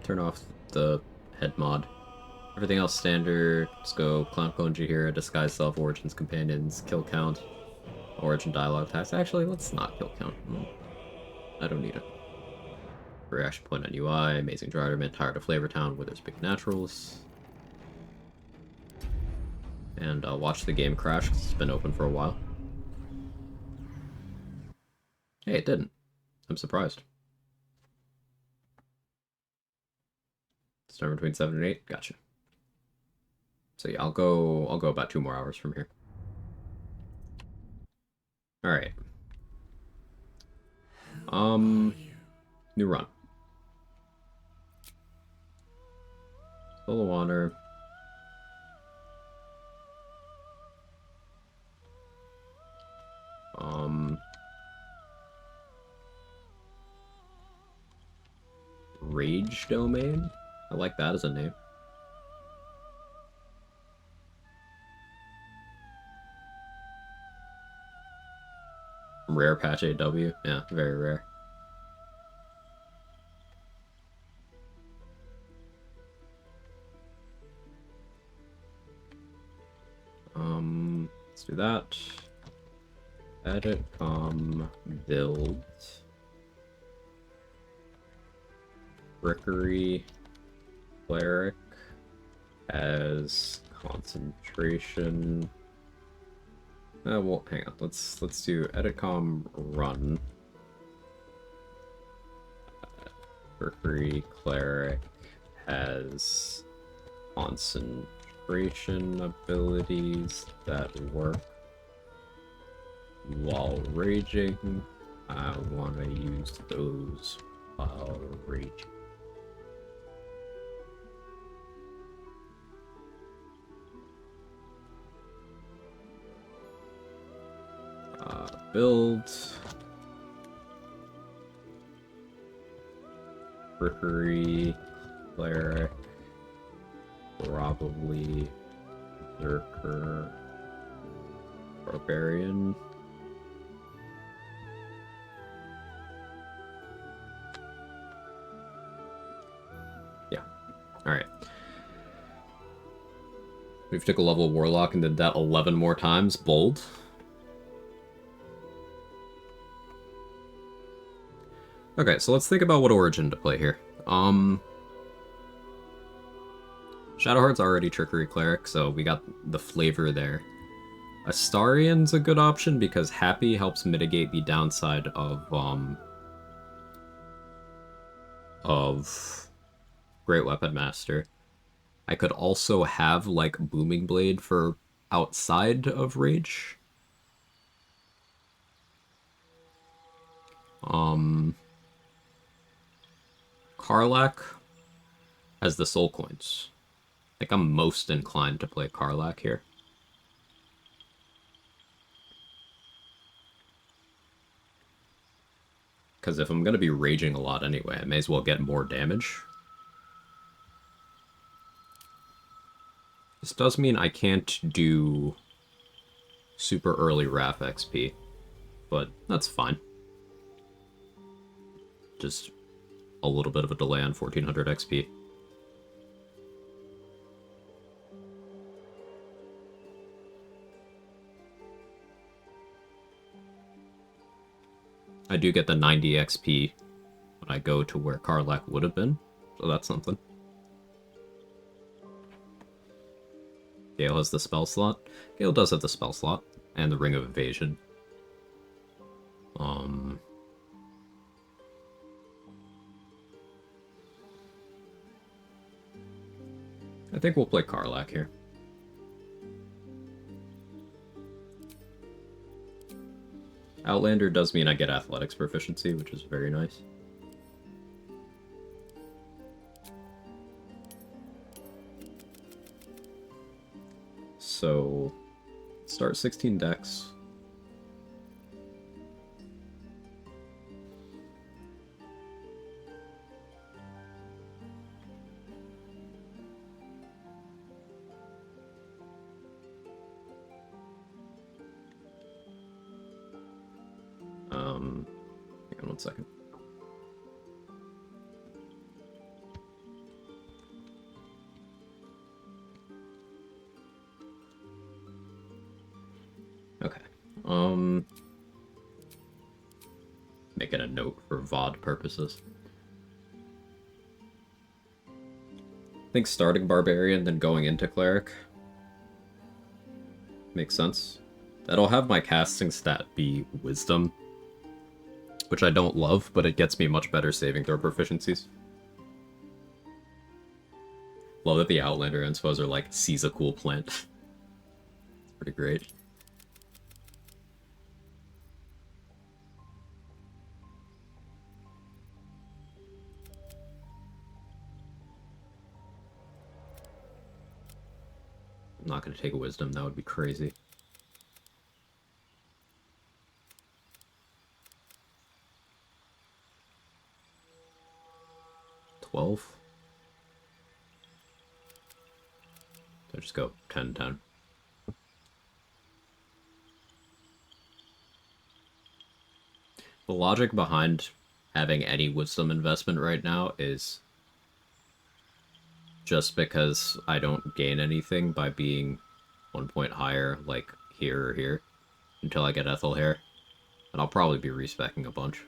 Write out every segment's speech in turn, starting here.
turn off the head mod. Everything else standard. Let's go Clown Clone Jahira, Disguise Self, Origins Companions, Kill Count, Origin Dialogue Task. Actually, let's not Kill Count. I don't need it. Reaction Point on UI, Amazing Dryderman, Tired of Flavor Town, Withers Big Naturals. And watch the game crash because it's been open for a while. Hey, it didn't. I'm surprised. Start between 7 and 8? Gotcha. So yeah, I'll go about 2 more hours from here. Alright. New run. Solo Wander. Rage Domain? I like that as a name. Rare patch AW? Yeah, very rare. Let's do that. Edit, build. Trickery Cleric as concentration. Well, hang on. Let's do editcom run. Trickery Cleric has concentration abilities that work while raging. I want to use those while raging. Build. Trickery Cleric. Probably Berserker. Barbarian. Yeah. Alright. We've took a level Warlock and did that 11 more times. Bold. Okay, so let's think about what Origin to play here. Shadowheart's already Trickery Cleric, so we got the flavor there. Astarion's a good option because Happy helps mitigate the downside of Great Weapon Master. I could also have, like, Booming Blade for outside of Rage. Karlach has the Soul Coins. I think I'm most inclined to play Karlach here. Because if I'm going to be raging a lot anyway, I may as well get more damage. This does mean I can't do super early Wrath XP, but that's fine. Just a little bit of a delay on 1400 XP. I do get the 90 XP when I go to where Karlach would have been, so that's something. Gale has the spell slot. Gale does have the spell slot, and the Ring of Evasion. I think we'll play Karlach here. Outlander does mean I get athletics proficiency, which is very nice. So, start 16 decks. Hang on 1 second. Making a note for VOD purposes. I think starting Barbarian, then going into Cleric makes sense. That'll have my casting stat be Wisdom, which I don't love, but it gets me much better saving throw proficiencies. Love that the Outlander inspos are like, sees a cool plant. It's pretty great. I'm not going to take a Wisdom, that would be crazy. I'll just go 10-10. The logic behind having any Wisdom investment right now is just because I don't gain anything by being 1 point higher, like here or here, until I get Ethel Hair. And I'll probably be respeccing a bunch.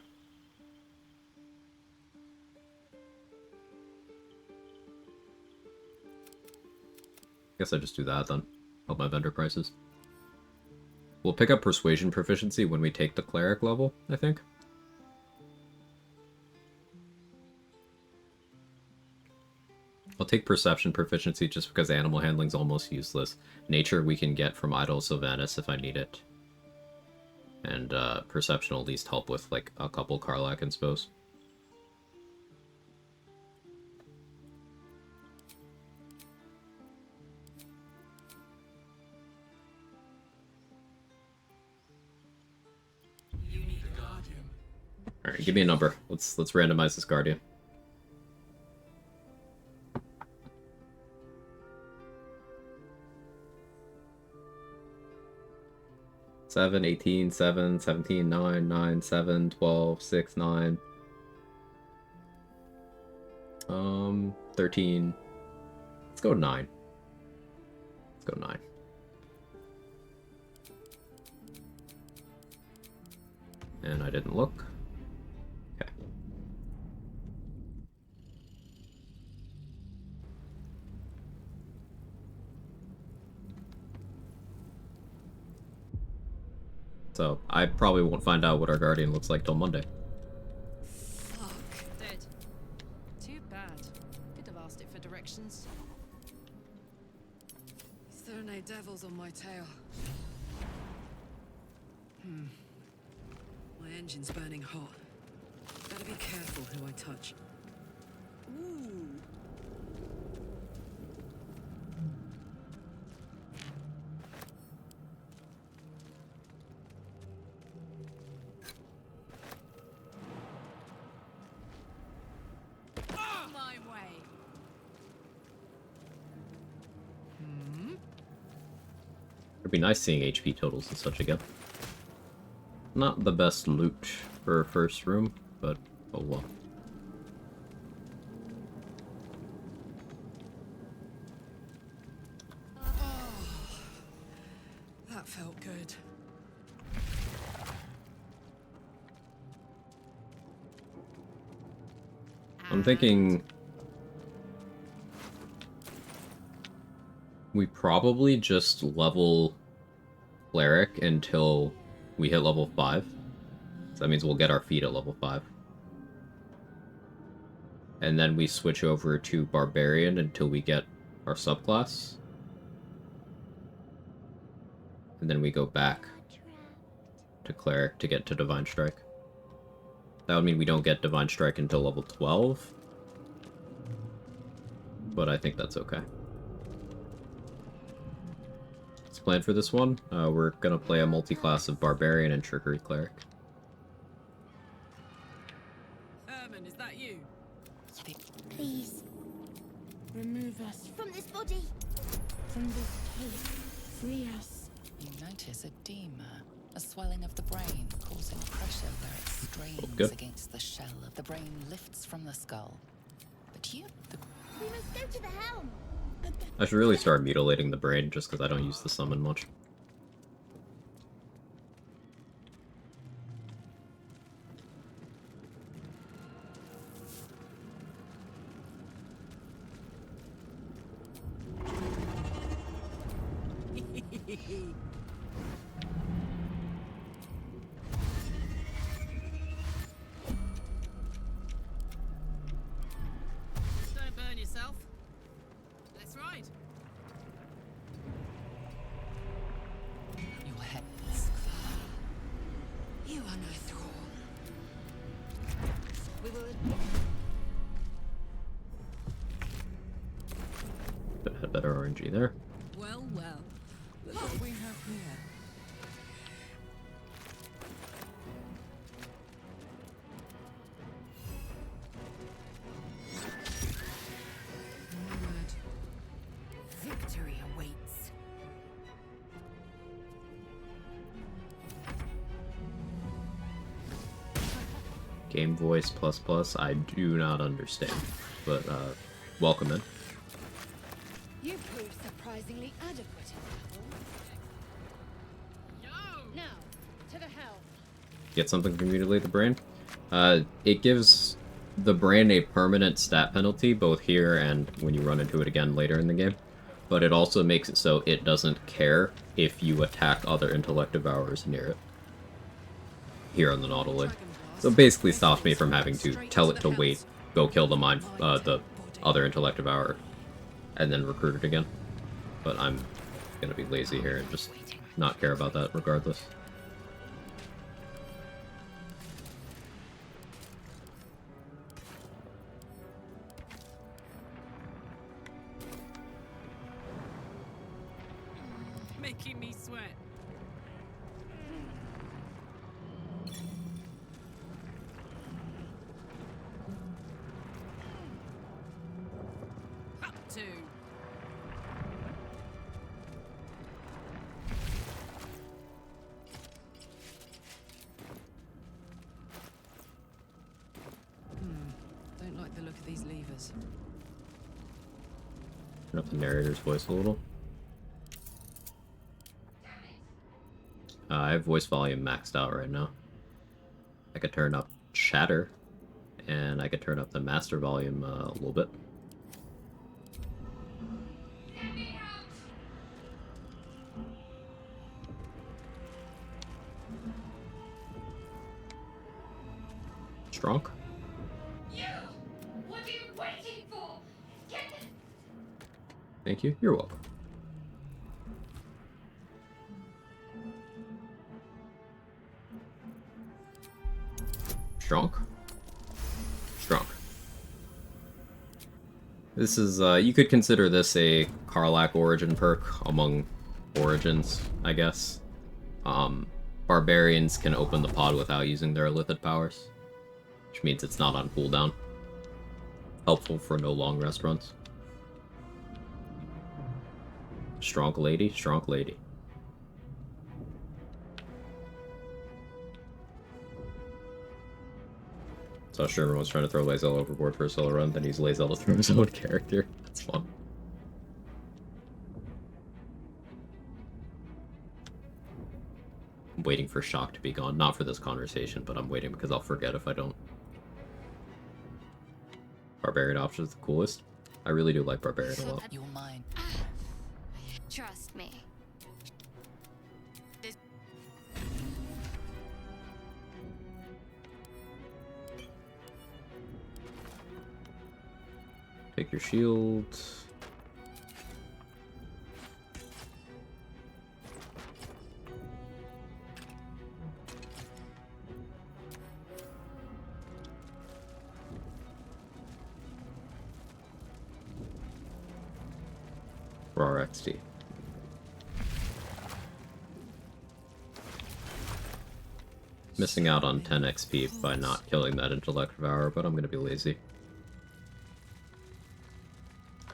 Guess I just do that then. Help my vendor prices. We'll pick up Persuasion Proficiency when we take the Cleric level, I think. I'll take Perception Proficiency just because Animal Handling's almost useless. Nature we can get from Idol Sylvanas if I need it. And Perception will at least help with like a couple Karlach inspos. Alright, give me a number. Let's randomize this Guardian. 7, 18, 7, 17, 9, 9, 7, 12, 6, 9. 13. Let's go 9. Let's go 9. And I didn't look. Okay. So, I probably won't find out what our Guardian looks like till Monday. Fuck. Dead. Too bad. Could have asked it for directions. Is there no devils on my tail? My engine's burning hot. Better be careful who I touch. Ooh. My way. It'd be nice seeing HP totals and such again. Not the best loot for a first room, but oh well. That felt good. I'm thinking we probably just level Cleric until we hit level 5. So that means we'll get our feet at level 5. And then we switch over to Barbarian until we get our subclass. And then we go back to Cleric to get to Divine Strike. That would mean we don't get Divine Strike until level 12. But I think that's okay. Let's plan for this one. We're gonna play a multi-class of Barbarian and Trickery Cleric. Herman, is that you? Please, remove us from this body, from this cave. Free us. You notice edema, a swelling of the brain, causing pressure where it strains Good. against the shell of the brain lifts from the skull. But you, We must go to the helm. I should really start mutilating the brain just because I don't use the summon much. Don't burn yourself. Let's ride. Your heads. You are no thrall. We will. Had better RNG there. Well, well. Look what we have here. Onward. Victory awaits. Game voice plus plus, I do not understand. But, welcome in. You proved surprisingly adequate in Yo! battle. Now, to the helm. Get something to mutilate the brain. It gives the brain a permanent stat penalty, both here and when you run into it again later in the game. But it also makes it so it doesn't care if you attack other intellect devourers near it. Here on the Nautiloid. So it basically stops me from having to tell it to wait, go kill the the other intellect devourer, and then recruit it again. But I'm gonna be lazy here and just not care about that regardless. Making me sweat. Up to. Don't like the look of these levers. Turn up the narrator's voice a little. I have voice volume maxed out right now. I could turn up chatter, and I could turn up the master volume a little bit. Strong? You! What are you waiting for? Get them! Thank you. You're welcome. Strong? Strong. This is, you could consider this a Karlach origin perk among origins, I guess. Barbarians can open the pod without using their Illithid powers, which means it's not on cooldown. Helpful for no long rest runs. Strong lady, strong lady. So Sherman was trying to throw Lae'zel overboard for a solo run, then he's Lae'zel to throw his own character. That's fun. I'm waiting for Shock to be gone. Not for this conversation, but I'm waiting because I'll forget if I don't. Barbarian option is the coolest. I really do like Barbarian a lot. You're mine. Trust me. Take your shield. Raw XT. Missing out on 10 XP by not killing that intellect devourer, but I'm gonna be lazy.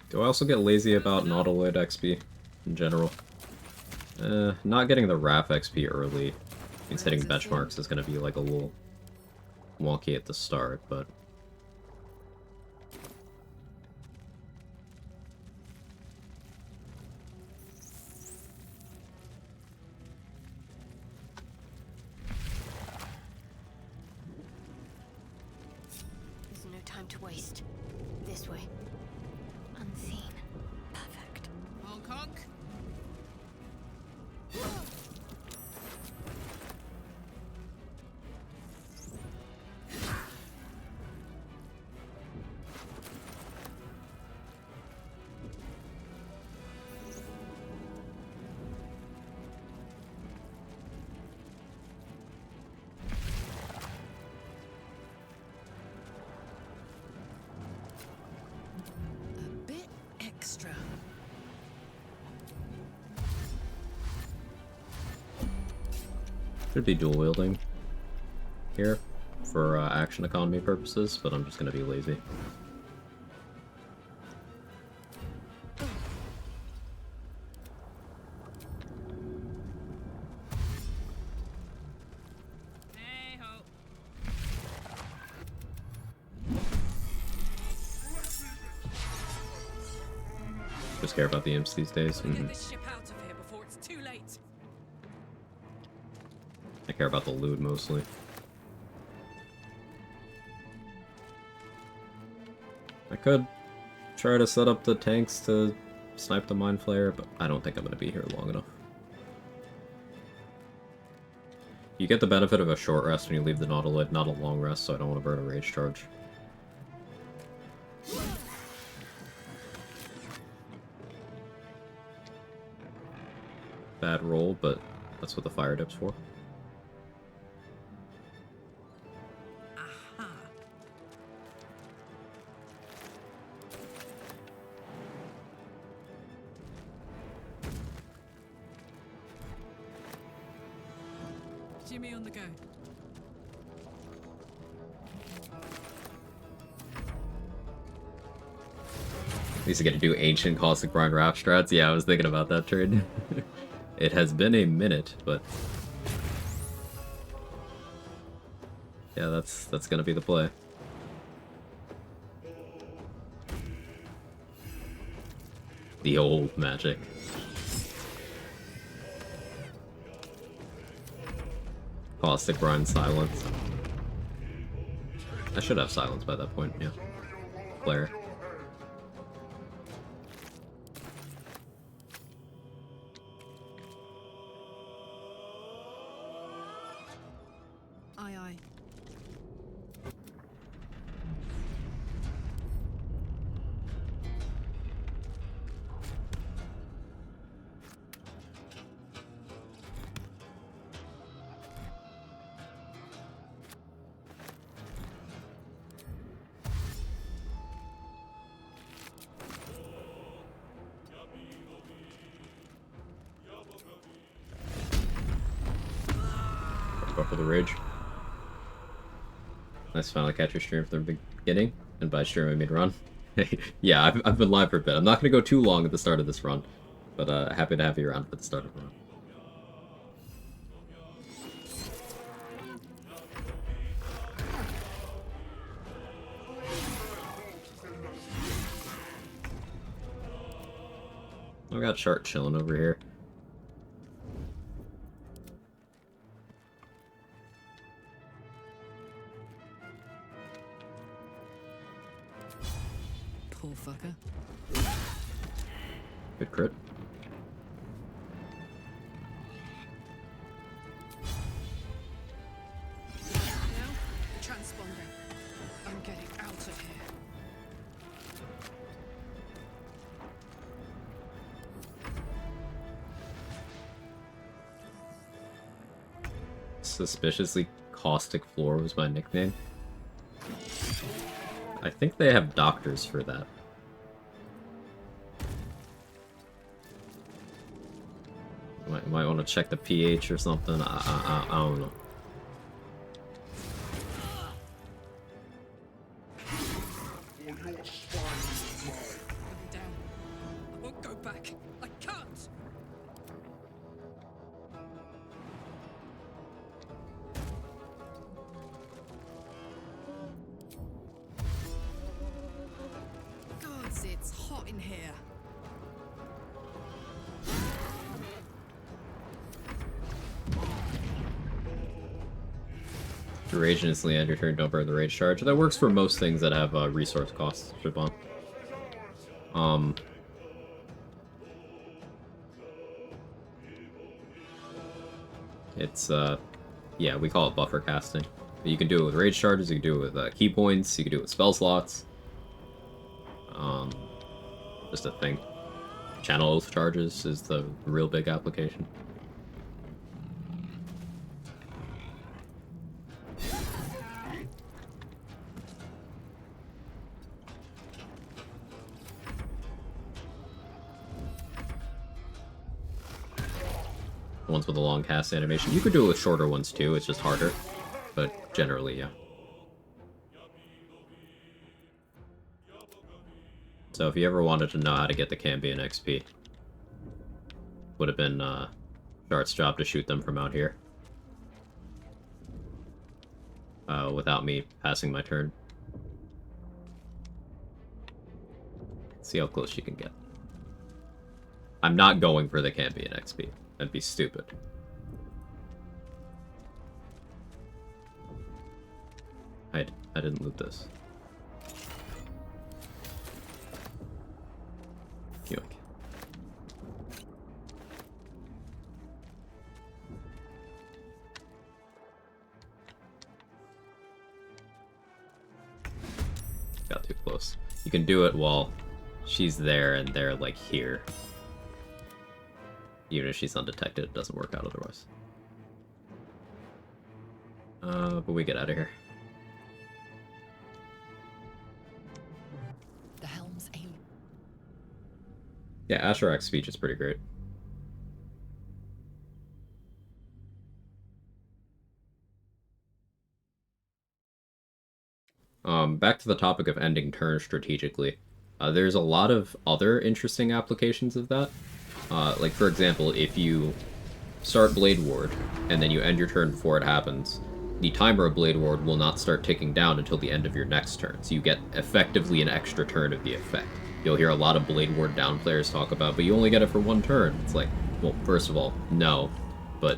Do I also get lazy about Nautiloid XP in general? Not getting the RAF XP early means hitting benchmarks is gonna be like a little wonky at the start, but There's no time to waste. This way. Unseen. Perfect. Hong Kong. Should be dual wielding here for action economy purposes, but I'm just gonna be lazy. Hey ho. Just care about the imps these days. Get this ship out of here before it's too late. I care about the loot mostly. I could try to set up the tanks to snipe the Mind Flayer, but I don't think I'm going to be here long enough. You get the benefit of a short rest when you leave the Nautiloid, not a long rest, so I don't want to burn a rage charge. Bad roll, but that's what the fire dip's for. Aha. Jimmy on the go. At least I get to do ancient caustic brine raft strats. Yeah, I was thinking about that trade. It has been a minute, but yeah, that's gonna be the play. The old magic. Caustic brine silence. I should have silence by that point, yeah. Flare. Aye aye. Go for the rage. Nice finally catch your stream from the beginning, and by stream I mean run. Yeah, I've been live for a bit. I'm not gonna go too long at the start of this run, but happy to have you around at the start of the run. I got Shark chilling over here. Poor fucker. Good crit. Now, transponder. I'm getting out of here. Suspiciously caustic floor was my nickname. I think they have doctors for that. Might want to check the pH or something. I don't know. I'm down. I won't go back. I can't. Gods, it's hot in here. If you rage instantly end your turn, don't burn the rage charge. That works for most things that have resource costs. Shibon. It's yeah, we call it buffer casting. You can do it with rage charges. You can do it with key points. You can do it with spell slots. Just a thing. Channel oath charges is the real big application. ones with a long cast animation. You could do it with shorter ones too, it's just harder. But generally, yeah. So if you ever wanted to know how to get the Cambion XP, would have been Shart's job to shoot them from out here. Without me passing my turn. See how close she can get. I'm not going for the Cambion XP. That'd be stupid. I didn't loot this. Yoink. Got too close. You can do it while she's there and they're like here. Even if she's undetected, it doesn't work out otherwise. But we get out of here. The helm's aim. Yeah, Asherak's speech is pretty great. Back to the topic of ending turns strategically. There's a lot of other interesting applications of that. Like, for example, if you start Blade Ward, and then you end your turn before it happens, the timer of Blade Ward will not start ticking down until the end of your next turn, so you get effectively an extra turn of the effect. You'll hear a lot of Blade Ward down players talk about, but you only get it for one turn. It's like, well, first of all, no, but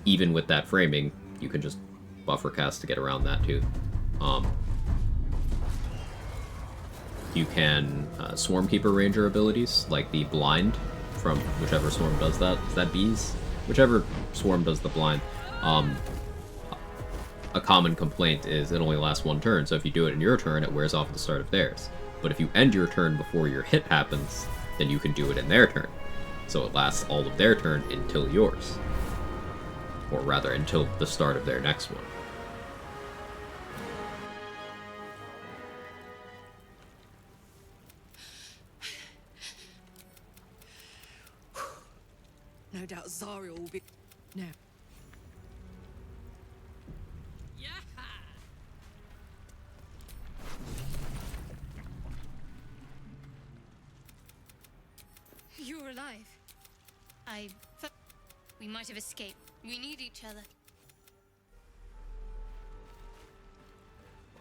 even with that framing, you can just buffer cast to get around that too. You can Swarmkeeper Ranger abilities, like the Blind, from whichever swarm does that. Is that bees? Whichever swarm does the blind. A common complaint is it only lasts one turn, so if you do it in your turn, it wears off at the start of theirs. But if you end your turn before your hit happens, then you can do it in their turn. So it lasts all of their turn until yours. Or rather, until the start of their next one. No doubt Zarya will be... No. Yeah. You're alive. We might have escaped. We need each other.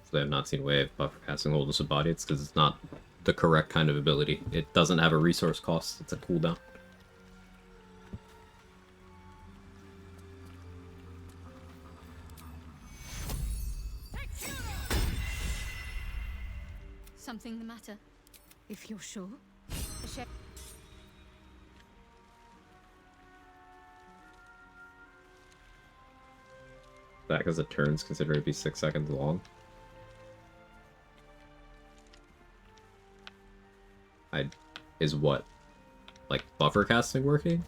If they have not seen Wave, buffer casting Holdless of Body, it's because it's not the correct kind of ability. It doesn't have a resource cost, it's a cooldown. Something the matter? If you're sure. That because the turn's considered to be 6 seconds long. Is what? Like buffer casting working?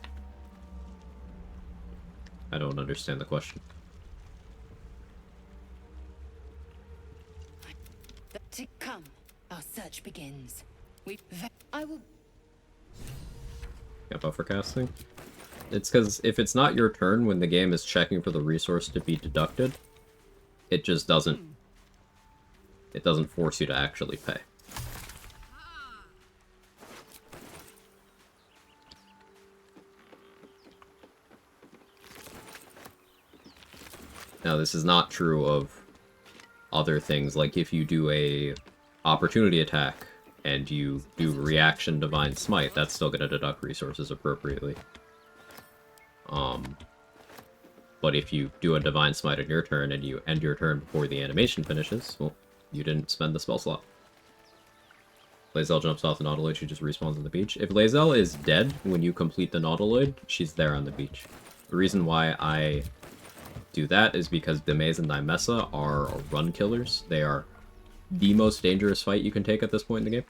I don't understand the question. To come, our search begins. I will. Yeah, buffer casting? It's because if it's not your turn when the game is checking for the resource to be deducted, it just doesn't... It doesn't force you to actually pay. Now, this is not true of other things, like if you do a opportunity attack and you do reaction Divine Smite, that's still going to deduct resources appropriately. But if you do a Divine Smite on your turn and you end your turn before the animation finishes, well, you didn't spend the spell slot. Lae'zel jumps off the Nautiloid, she just respawns on the beach. If Lae'zel is dead when you complete the Nautiloid, she's there on the beach. The reason why I do that is because Demaze and Dimessa are run killers. They are the most dangerous fight you can take at this point in the game.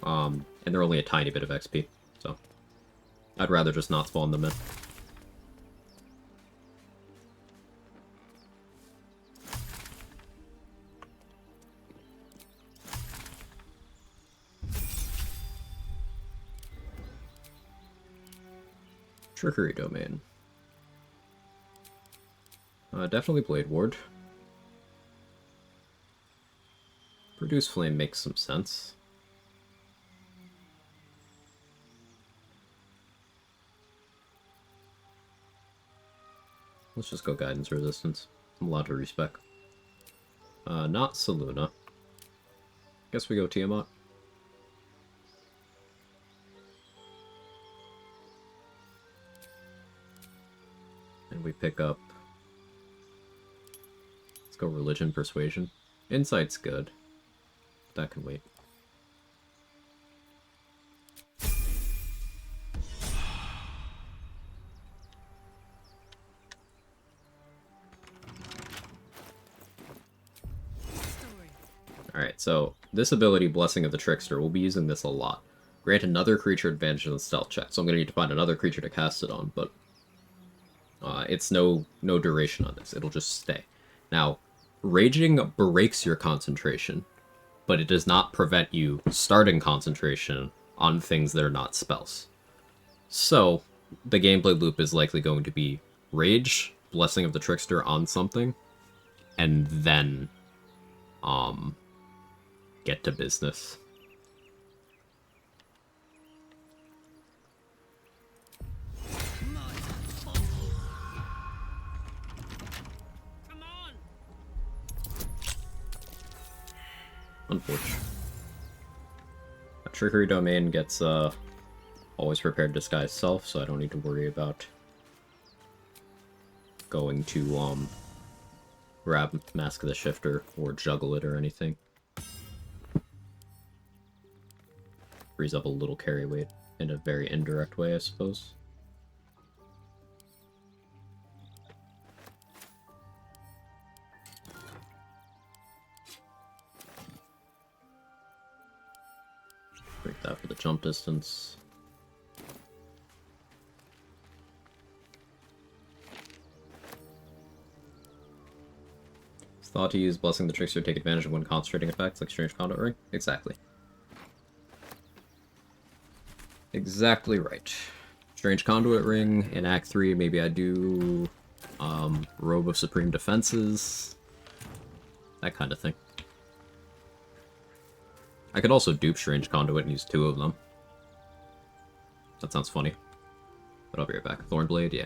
And they're only a tiny bit of XP, so I'd rather just not spawn them in. Trickery Domain. Definitely Blade Ward. Produce Flame makes some sense. Let's just go Guidance Resistance. I'm allowed to respec. Not Saluna. Guess we go Tiamat. And we pick up... Let's go Religion, Persuasion. Insight's good. That can wait. Story. Alright, so this ability, Blessing of the Trickster, we'll be using this a lot. Grant another creature advantage in the stealth check, so I'm going to need to find another creature to cast it on, but it's no duration on this. It'll just stay. Now, Raging breaks your concentration, but it does not prevent you starting concentration on things that are not spells. So, the gameplay loop is likely going to be Rage, Blessing of the Trickster on something, and then get to business. Come on! Unfortunate. A Trickery Domain gets always prepared disguise self, so I don't need to worry about going to grab Mask of the Shifter or juggle it or anything. Frees up a little carry weight in a very indirect way, I suppose. Break that for the jump distance. It's thought to use Blessing the Trickster to take advantage of one concentrating effects, like Strange Conduit Ring. Exactly. Exactly right. Strange Conduit Ring in Act 3, maybe I do Robe of Supreme Defenses. That kind of thing. I could also dupe Strange Conduit and use 2 of them. That sounds funny. But I'll be right back. Thornblade, yeah.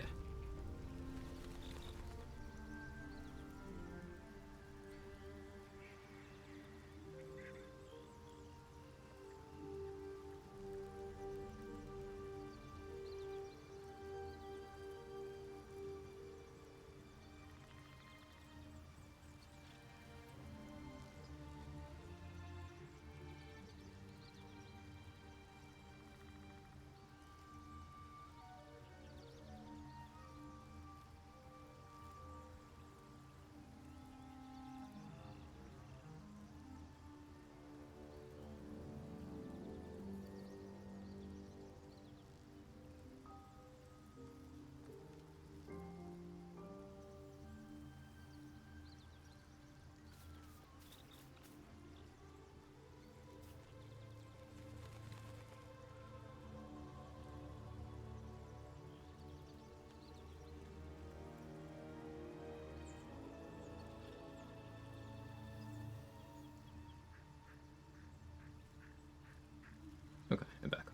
Okay, I'm back.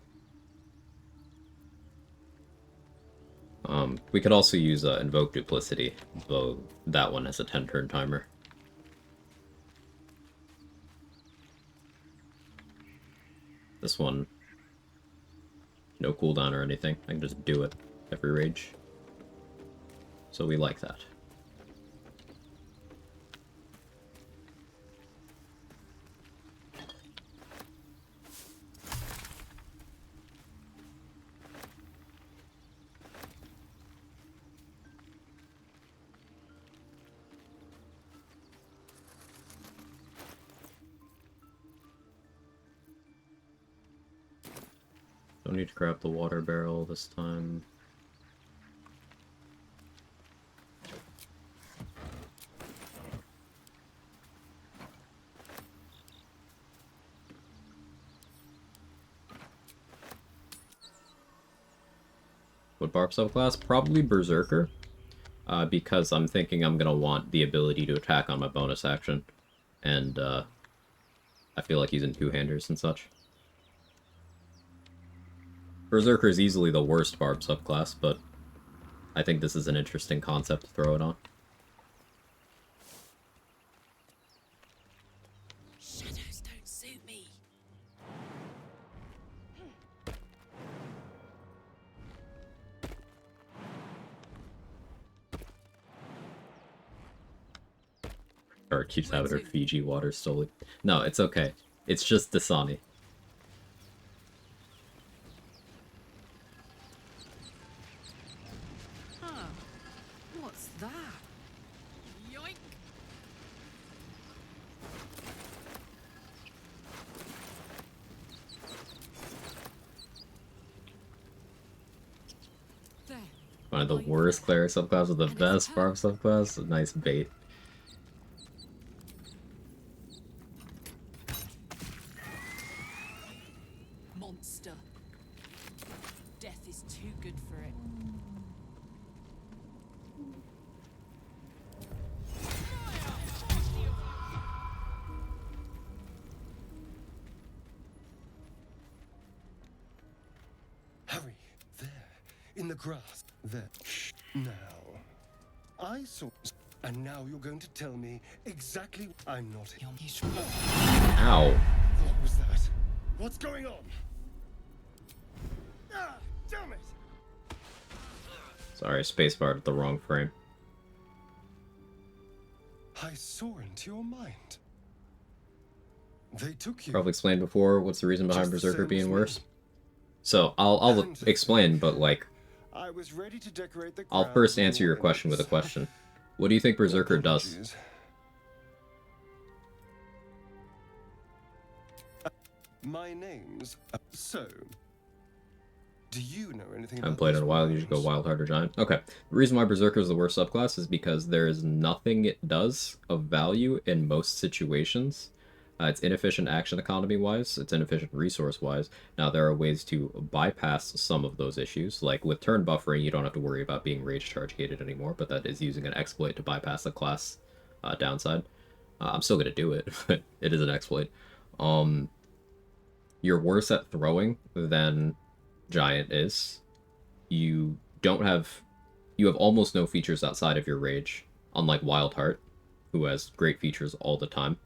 We could also use Invoke Duplicity, though that one has a 10-turn timer. This one, no cooldown or anything. I can just do it every rage. So we like that. Don't need to grab the water barrel this time. What barb subclass? Probably Berserker. Because I'm thinking I'm gonna want the ability to attack on my bonus action. And, I feel like using two-handers and such. Berserker is easily the worst barb subclass, but I think this is an interesting concept to throw it on. Shadows don't suit me. Or keeps having her Fiji water stolen. No, it's okay. It's just Dasani. Huh. What's that? Yoink! There. One of the worst cleric subclass with the best barb subclass. A nice bait. Monster. Death is too good for it. Hurry, there, in the grass. There. Shh. Now, I saw, and now you're going to tell me exactly. I'm not. You should. Ow. What was that? What's going on? Ah, damn it! Sorry, spacebar at the wrong frame. I saw into your mind. They took you. Probably explained before. What's the reason behind Just the Berserker same as being me. worse? So I'll And- explain, but like I was ready to decorate the I'll ground first with answer your more question with a lemons. question. What do you think Berserker does? Apologies. My name's so. Do you know anything? I haven't about played in these a while. You should go worms? Wild Heart or Giant. Okay. The reason why Berserker is the worst subclass is because there is nothing it does of value in most situations. It's inefficient action economy wise. It's inefficient resource wise. Now there are ways to bypass some of those issues. Like with turn buffering, you don't have to worry about being rage charge gated anymore. But that is using an exploit to bypass the class downside. I'm still gonna do it, but it is an exploit. You're worse at throwing than Giant is. You have almost no features outside of your rage, unlike Wild Heart, who has great features all the time.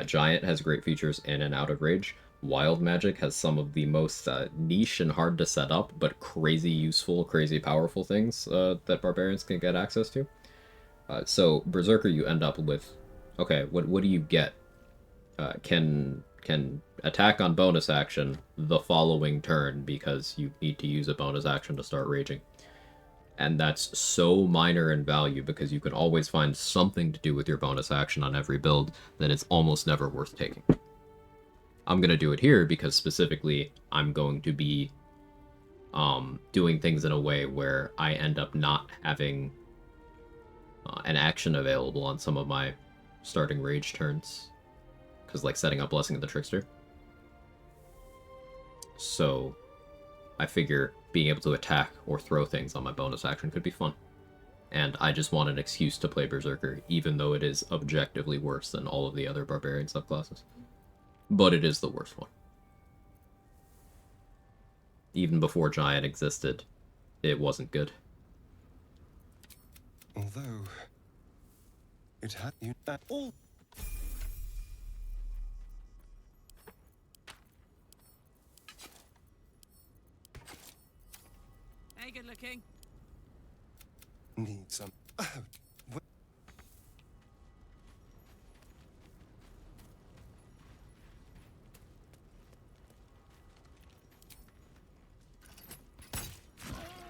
Giant has great features in and out of rage. Wild Magic has some of the most niche and hard to set up, but crazy useful, crazy powerful things that barbarians can get access to. So Berserker, you end up with, okay, what do you get? Can attack on bonus action the following turn because you need to use a bonus action to start raging. And that's so minor in value because you can always find something to do with your bonus action on every build that it's almost never worth taking. I'm going to do it here because specifically I'm going to be doing things in a way where I end up not having an action available on some of my starting rage turns. Because, like, setting up Blessing of the Trickster. So, I figure being able to attack or throw things on my bonus action could be fun. And I just want an excuse to play Berserker, even though it is objectively worse than all of the other Barbarian subclasses. But it is the worst one. Even before Giant existed, it wasn't good. Although it had you all. Hey, good looking. Need some.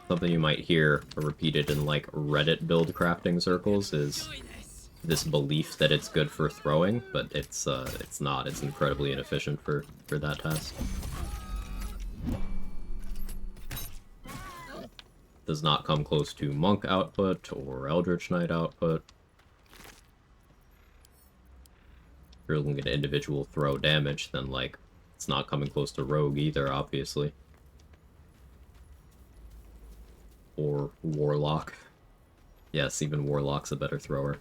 Something you might hear repeated in, like, Reddit build crafting circles is Enjoy this. this belief that it's good for throwing, but it's not. It's incredibly inefficient for that task. Does not come close to Monk output or Eldritch Knight output. If you're looking at individual throw damage, then, like, it's not coming close to Rogue either, obviously. or Warlock. Yes, even Warlock's a better thrower.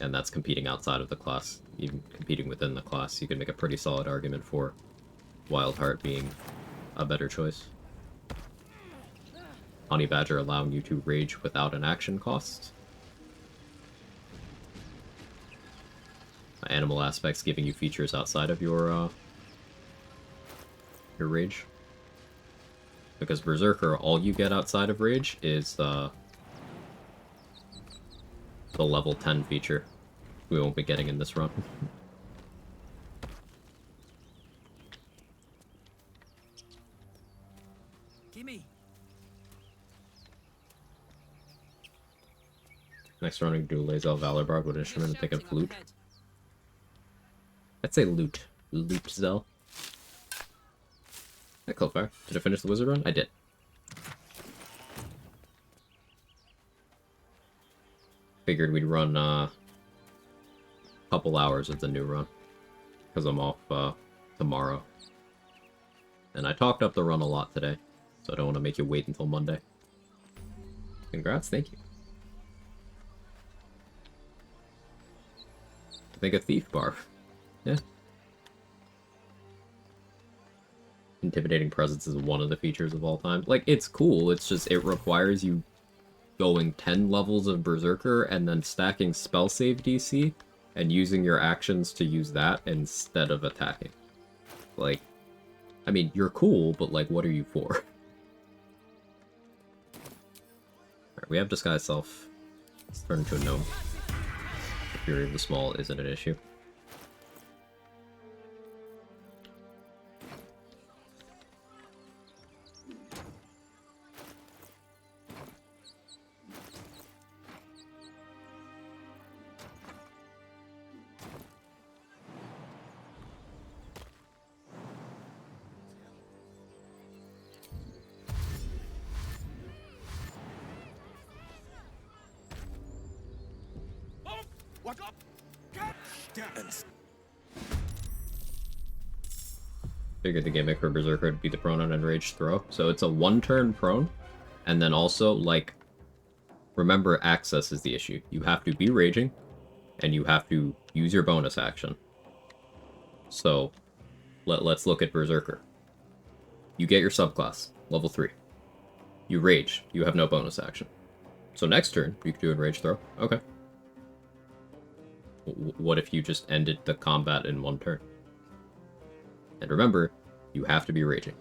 And that's competing outside of the class. Even competing within the class, you can make a pretty solid argument for Wildheart being a better choice. Honey Badger allowing you to rage without an action cost. Animal Aspects giving you features outside of your rage. Because Berserker, all you get outside of rage is the level 10 feature. We won't be getting in this run. Gimme. Next run, we can do Lazel Valorbarb with instrument and take a flute. I'd say lute. Lute Zel. Hey, Cliffire. Did I finish the wizard run? I did. Figured we'd run a couple hours of the new run. Because I'm off tomorrow. And I talked up the run a lot today. So I don't want to make you wait until Monday. Congrats, thank you. I think a thief bar. Yeah. Intimidating presence is one of the features of all time. Like, it's cool, it's just, it requires you going 10 levels of Berserker and then stacking spell save DC and using your actions to use that instead of attacking. Like, I mean, you're cool, but like, what are you for? Alright, we have Disguise Self. Let's turn into a gnome. The Fury of the Small isn't an issue. What up? Figured the gimmick for Berserker would be the prone on enraged throw. So it's a one-turn prone, and then also, like, remember access is the issue. You have to be raging, and you have to use your bonus action. So, let's look at Berserker. You get your subclass, level 3. You rage, you have no bonus action. So next turn, you can do enraged throw. Okay. What if you just ended the combat in one turn? And remember, you have to be raging.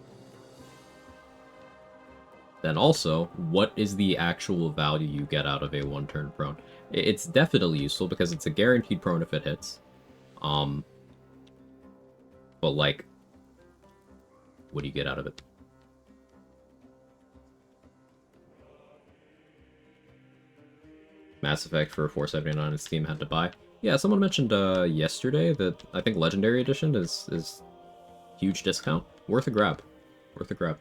Then also, what is the actual value you get out of a one-turn prone? It's definitely useful because it's a guaranteed prone if it hits. But like, what do you get out of it? Mass Effect for $4.79 on Steam had to buy. Yeah, someone mentioned yesterday that I think Legendary Edition is huge discount. Worth a grab. Worth a grab.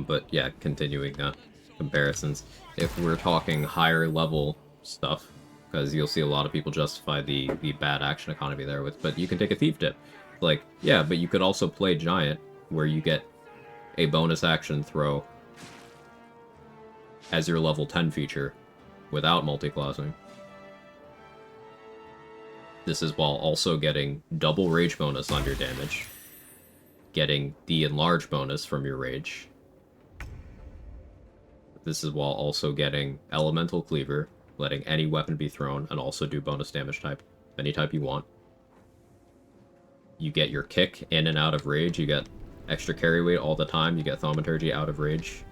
But yeah, continuing comparisons. If we're talking higher level stuff, because you'll see a lot of people justify the bad action economy there with, but you can take a thief dip. Like, yeah, but you could also play Giant, where you get a bonus action throw as your level 10 feature without multi-classing. This is while also getting double rage bonus on your damage, getting the enlarge bonus from your rage. This is while also getting Elemental Cleaver, letting any weapon be thrown, and also do bonus damage type, any type you want. You get your kick in and out of rage, you get extra carry weight all the time, you get Thaumaturgy out of rage.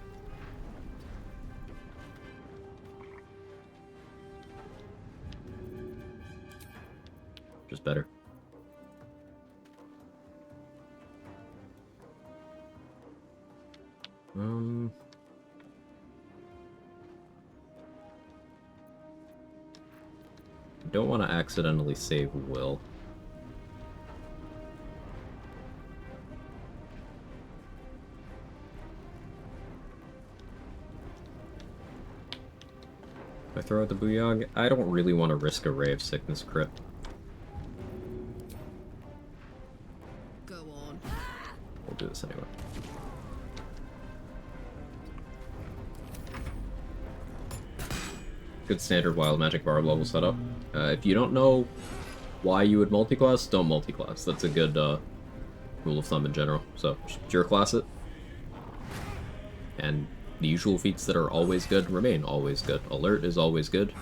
Just better. Don't want to accidentally save Will. If I throw out the Booyog, I don't really want to risk a Ray of Sickness crit. Go on. We'll do this anyway. Good standard Wild Magic Barb level setup. If you don't know why you would multiclass, don't multiclass. That's a good rule of thumb in general. So, just pure class it. And the usual feats that are always good remain always good. Alert is always good.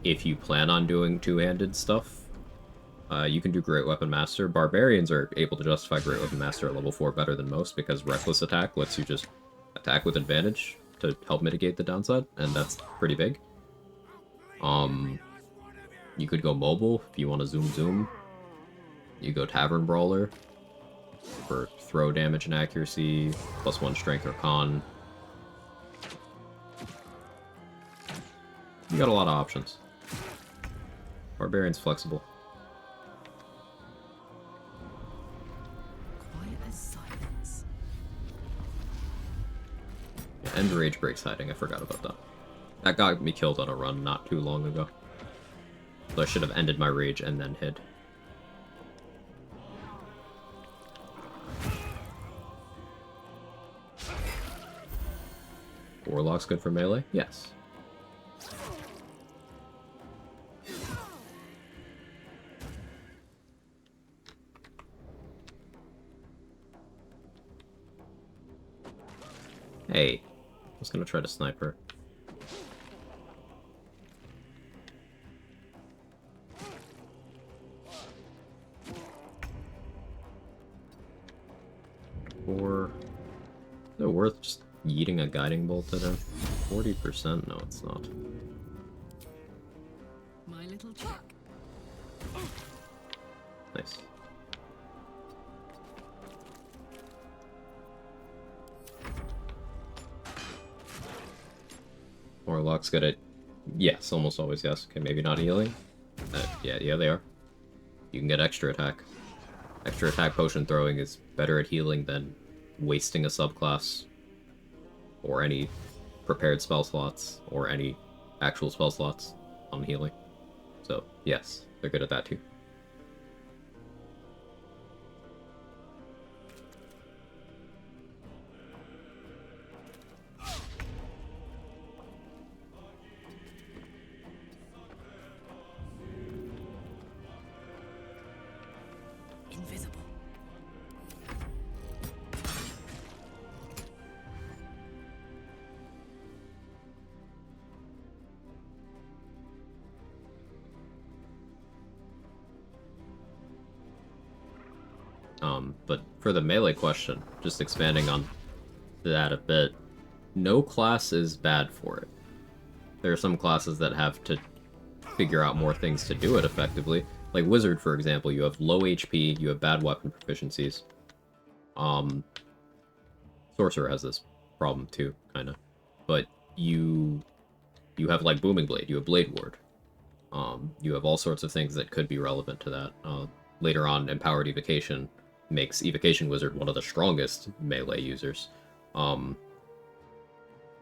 If you plan on doing two-handed stuff, you can do Great Weapon Master. Barbarians are able to justify Great Weapon Master at level 4 better than most because Reckless Attack lets you just attack with advantage to help mitigate the downside, and that's pretty big. You could go mobile if you want to zoom. You go Tavern Brawler for throw damage and accuracy, +1 strength or con. You got a lot of options. Barbarian's flexible. Quiet as silence. Yeah, and Rage Breaks hiding, I forgot about that. That got me killed on a run not too long ago. So I should have ended my rage and then hid. Warlock's good for melee? Yes. Hey, I was gonna try to snipe her. Or is it worth just yeeting a guiding bolt at him? 40%? No, it's not. My little trick. Nice. Warlock's good at... Yes, almost always yes. Okay, maybe not healing. Yeah, they are. You can get extra attack. Extra attack potion throwing is better at healing than wasting a subclass or any prepared spell slots or any actual spell slots on healing. So, yes, they're good at that too. Invisible. But for the melee question, just expanding on that a bit, no class is bad for it. There are some classes that have to figure out more things to do it effectively. Like Wizard, for example, you have low HP, you have bad weapon proficiencies. Sorcerer has this problem too, kinda. But you have like Booming Blade, you have Blade Ward. You have all sorts of things that could be relevant to that. Later on, Empowered Evocation makes Evocation Wizard one of the strongest melee users. But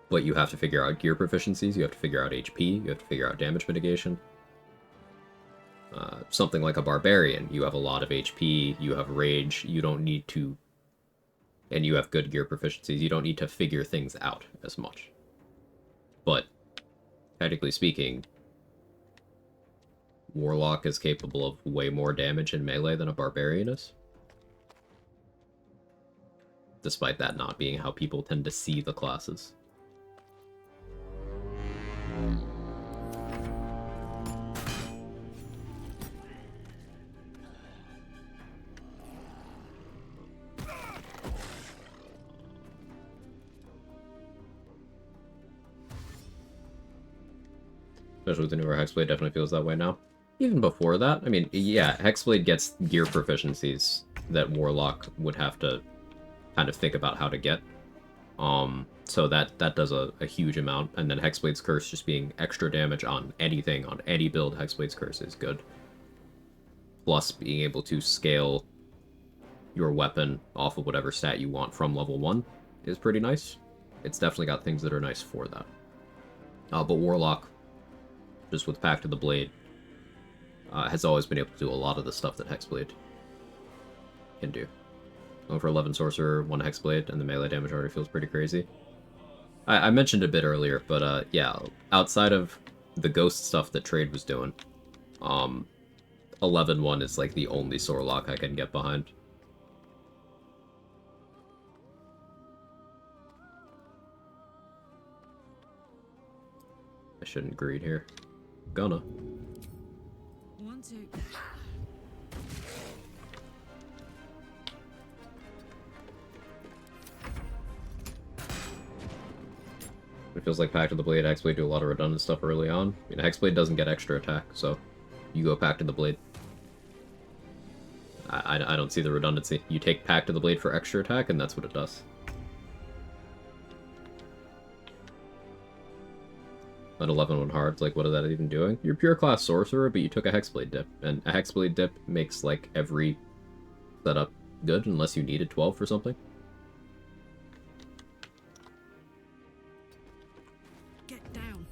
you have to figure out gear proficiencies, you have to figure out HP, you have to figure out damage mitigation. Something like a Barbarian, you have a lot of HP, you have Rage, you don't need to... And you have good gear proficiencies, you don't need to figure things out as much. But, technically speaking, Warlock is capable of way more damage in melee than a Barbarian is. Despite that not being how people tend to see the classes. Especially with the newer Hexblade, definitely feels that way now. Even before that, I mean, yeah, Hexblade gets gear proficiencies that Warlock would have to kind of think about how to get. So that does a huge amount, and then Hexblade's Curse just being extra damage on anything, on any build, Hexblade's Curse is good. Plus, being able to scale your weapon off of whatever stat you want from level 1 is pretty nice. It's definitely got things that are nice for that. But Warlock, just with Pact of the Blade, has always been able to do a lot of the stuff that Hexblade can do. Going for 11 Sorcerer, 1 Hexblade, and the melee damage already feels pretty crazy. I mentioned a bit earlier, but yeah, outside of the ghost stuff that Trade was doing, 11-1 is like the only Sorlock I can get behind. I shouldn't greed here. Gonna. 1, 2. It feels like Pact of the Blade, Hexblade do a lot of redundant stuff early on. I mean, Hexblade doesn't get extra attack, so you go Pact of the Blade. I don't see the redundancy. You take Pact of the Blade for extra attack, and that's what it does. At 11-1 hard, like, what is that even doing? You're pure class sorcerer, but you took a Hexblade dip, and a Hexblade dip makes, like, every setup good, unless you needed 12 for something. Get down.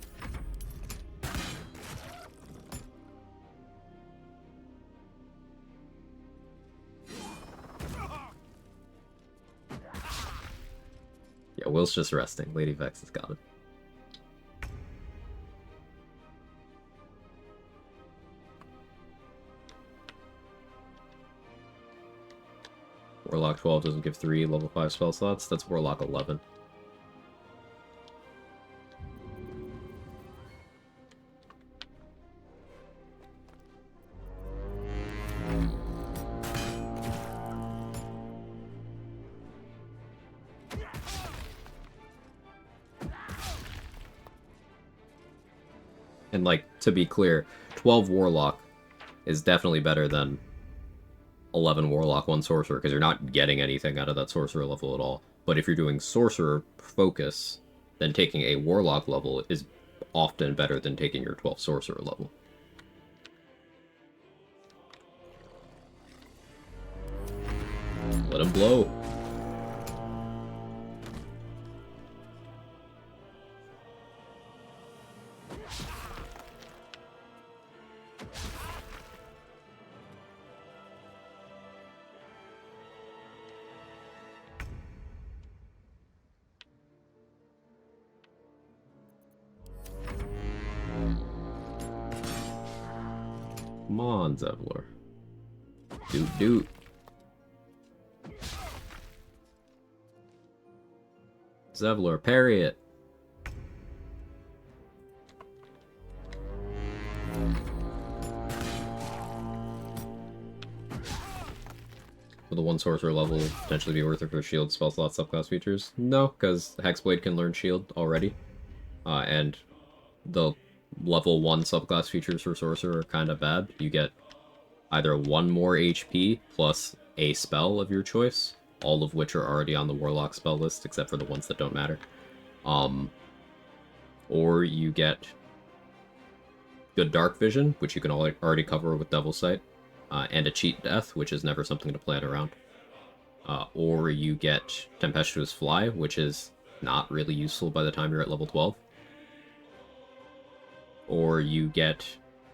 Yeah, Will's just resting. Lady Vex has got it. Warlock 12 doesn't give 3 level 5 spell slots. That's Warlock 11. And, like, to be clear, 12 Warlock is definitely better than 11 Warlock, 1 Sorcerer, because you're not getting anything out of that Sorcerer level at all. But if you're doing Sorcerer focus, then taking a Warlock level is often better than taking your 12 Sorcerer level. Let him blow. Come on, Zevlor. Doot. Zevlor, parry it. Will the 1 Sorcerer level potentially be worth it for shield, spell slot, subclass features? No, because Hexblade can learn shield already. And the level 1 subclass features for Sorcerer are kind of bad. You get either 1 more HP plus a spell of your choice, all of which are already on the Warlock spell list, except for the ones that don't matter. Or you get good Dark Vision, which you can already cover with Devil's Sight, and a Cheat Death, which is never something to plan around. Or you get Tempestuous Fly, which is not really useful by the time you're at level 12. Or you get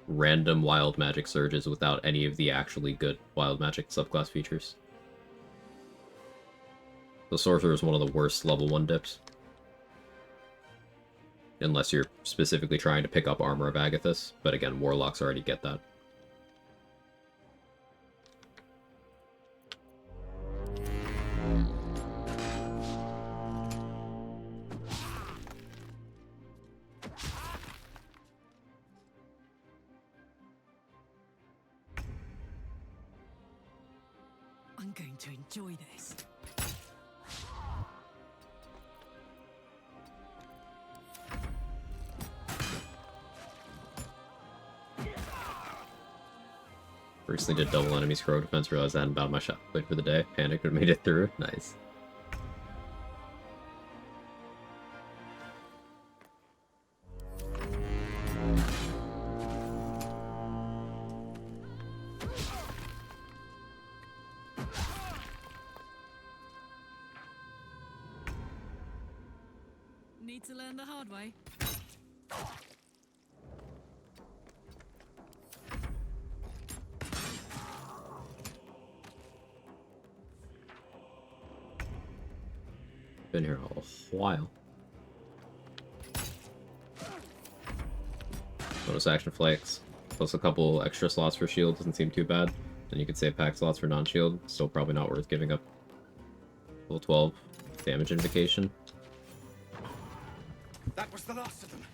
random Wild Magic Surges without any of the actually good Wild Magic subclass features. The Sorcerer is one of the worst level 1 dips. Unless you're specifically trying to pick up Armor of Agathis, but again, Warlocks already get that. I'm going to enjoy this. Recently did double enemy scroll defense, realized I hadn't bound my shot blade for the day. Panicked but made it through. Nice. Need to learn the hard way. Been here a while. Bonus action flanks, plus a couple extra slots for shield doesn't seem too bad. Then you could save pack slots for non-shield. Still probably not worth giving up. Level 12 damage invocation. That was the last of them.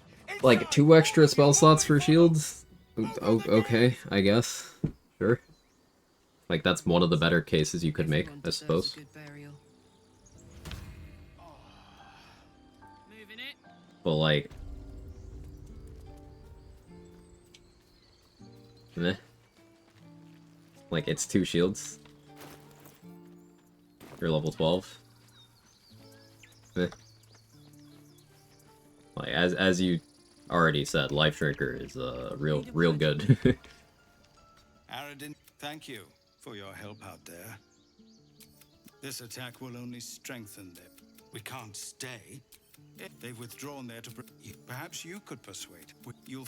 Like 2 extra spell slots for shields? Okay, I guess. Sure. Like that's one of the better cases you could make, Everyone I deserves a suppose. good burial. Moving it. But like... Meh. Like, it's 2 shields. You're level 12. Meh. Like, as you already said, Life Drinker is real good. Aradin, thank you for your help out there. This attack will only strengthen them. We can't stay. They've withdrawn there to... Perhaps you could persuade. You'll...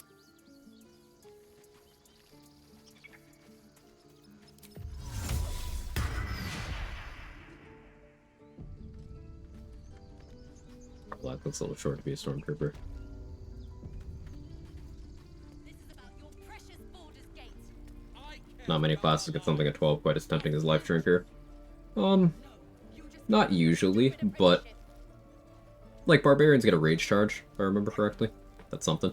Black looks a little short to be a Stormtrooper. This is about your precious Baldur's Gate. Not many classes get something at 12 quite as tempting as Life Drinker. Not usually, but... Like, Barbarians get a Rage Charge, if I remember correctly. That's something.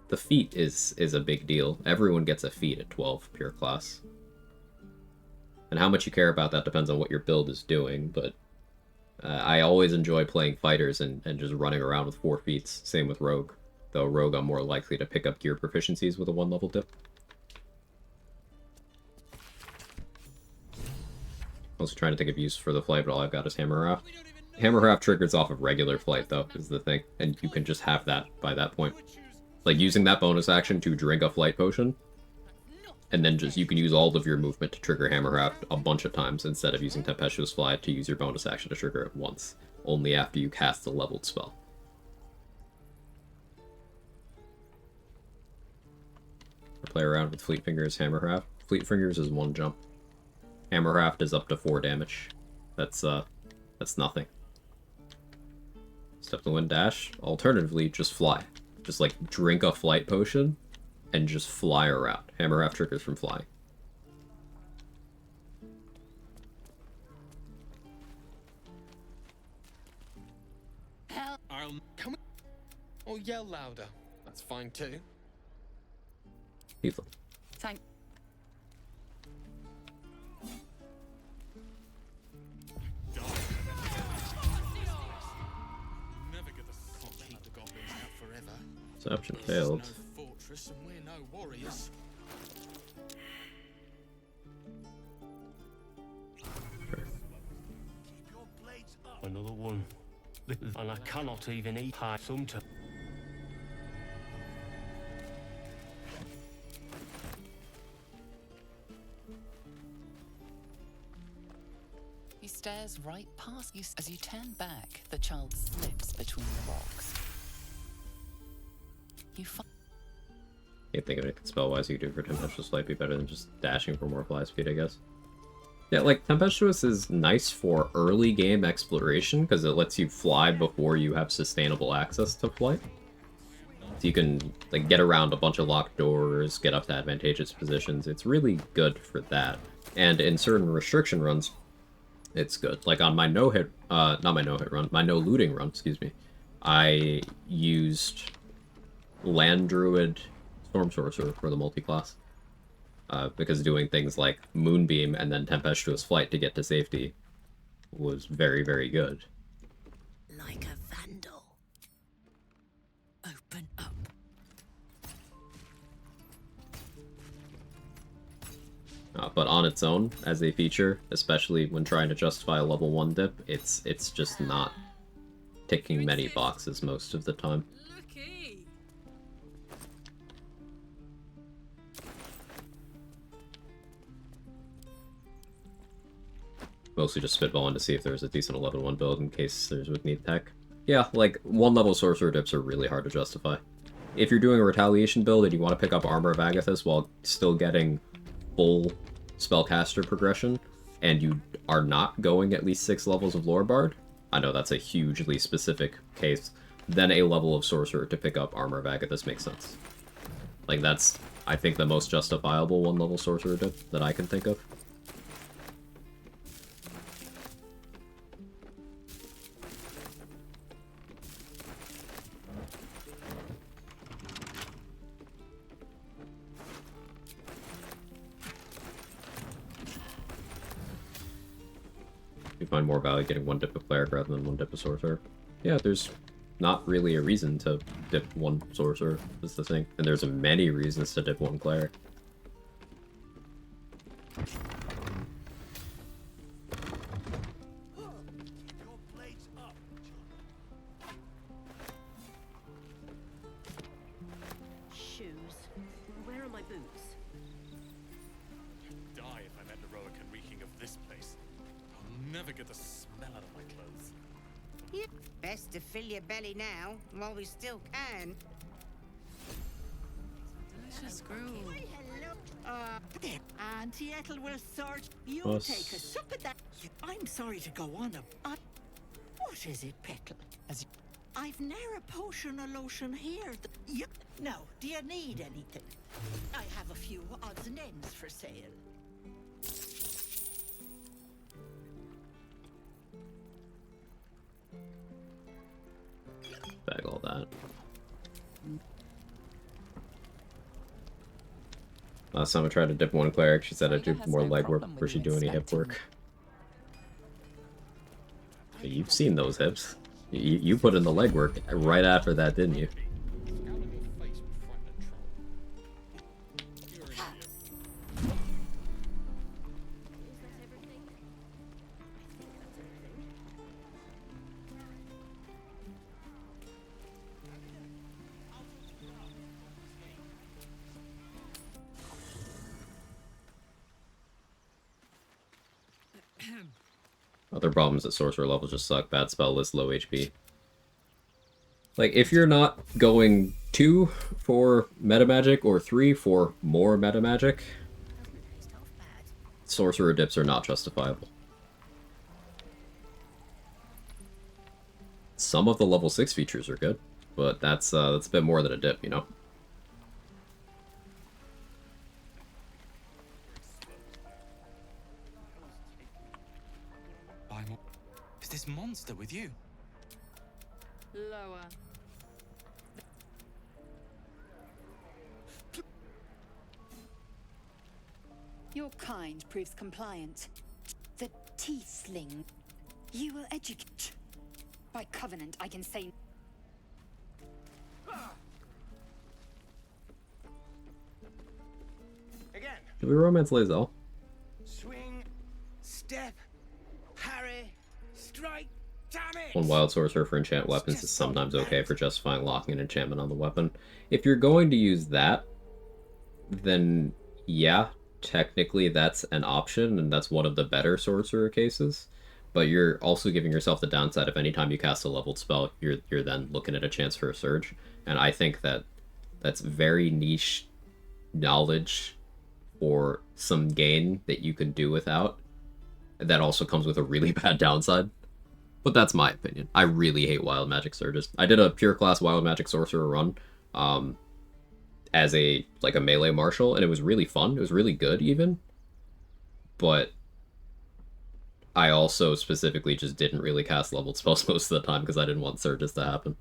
The feat is a big deal. Everyone gets a feat at 12 pure class. And how much you care about that depends on what your build is doing, but I always enjoy playing fighters and just running around with 4 feats. Same with Rogue. Though Rogue I'm more likely to pick up gear proficiencies with a 1 level dip. Also trying to think of use for the flight, but all I've got is Hammer Raft. Hammer Raft triggers off of regular flight though, is the thing. And you can just have that by that point. Like, using that bonus action to drink a flight potion, and then just, you can use all of your movement to trigger Hammercraft a bunch of times, instead of using Tempestuous Fly to use your bonus action to trigger it once, only after you cast the leveled spell. Play around with Fleet Fingers, Hammercraft. Fleet Fingers is 1 jump. Hammercraft is up to 4 damage. That's nothing. Step to wind dash. Alternatively, just fly. Just, like, drink a flight potion, and just fly around. Hammercraft triggers from flying. I'll... Come or yell louder. That's fine too. Lethal. Thank. Never get the keep the goblins out forever. Deception failed. No fortress and we're no warriors. Another one. And I cannot even eat high sometimes. He stares right past you as you turn back. The child slips between the rocks. You find Can't think of anything spell-wise you could do for Tempestuous Flight be better than just dashing for more fly speed, I guess. Yeah, like, Tempestuous is nice for early game exploration, because it lets you fly before you have sustainable access to flight. So you can, like, get around a bunch of locked doors, get up to advantageous positions. It's really good for that. And in certain restriction runs, it's good. Like, on my no-hit, not my no-hit run, my no-looting run, excuse me, I used Land Druid Storm Sorcerer for the multi-class. Because doing things like Moonbeam and then Tempestuous Flight to get to safety was very, very good. like a vandal. Open up. But on its own, as a feature, especially when trying to justify a level 1 dip, it's just not ticking many boxes most of the time. Looky. Mostly just spitballing to see if there's a decent 11-1 build in case there's would need tech. Yeah, like, 1-level sorcerer dips are really hard to justify. If you're doing a retaliation build and you want to pick up Armor of Agathis while still getting full spellcaster progression, and you are not going at least 6 levels of Lore Bard, I know that's a hugely specific case, then a level of sorcerer to pick up Armor of Agathis makes sense. Like, that's, I think, the most justifiable 1-level sorcerer dip that I can think of. You find more value getting 1 dip of cleric rather than 1 dip of sorcerer. Yeah, there's not really a reason to dip 1 sorcerer, is the thing. And there's many reasons to dip 1 cleric. Shoes. Where are my boots? Die if I met heroic and reeking of this place. I'll never get the smell out of my clothes. Best to fill your belly now, while we still can. Delicious gruel. There, Auntie Ethel will sort. You Us. take a sup at that. I'm sorry to go on. What is it, Petal? I've ne'er a potion or lotion here. No, do you need anything? I have a few odds and ends for sale. Bag all that. Last time I tried to dip 1 cleric, she said I'd do more legwork before she'd do any hip work. You've seen those hips. You put in the legwork right after that, didn't you? Other problems at sorcerer level just suck. Bad spell list, low HP. Like, if you're not going 2 for meta magic or 3 for more meta magic, sorcerer dips are not justifiable. Some of the level 6 features are good, but that's a bit more than a dip, you know? Is this monster with you? Lower. Your kind proves compliant. The tiefling. You will educate. By covenant, I can say. Again. Did we romance Lae'zel? Swing, step, parry, strike, damn it! 1 wild sorcerer for enchant weapons is sometimes okay for justifying locking an enchantment on the weapon. If you're going to use that, then yeah, technically that's an option, and that's one of the better sorcerer cases. But you're also giving yourself the downside of any time you cast a leveled spell, you're then looking at a chance for a surge. And I think that that's very niche knowledge or some gain that you can do without. That also comes with a really bad downside. But that's my opinion. I really hate wild magic surges. I did a pure class wild magic sorcerer run as a melee marshal, and it was really fun. It was really good even. But I also specifically just didn't really cast leveled spells most of the time because I didn't want surges to happen.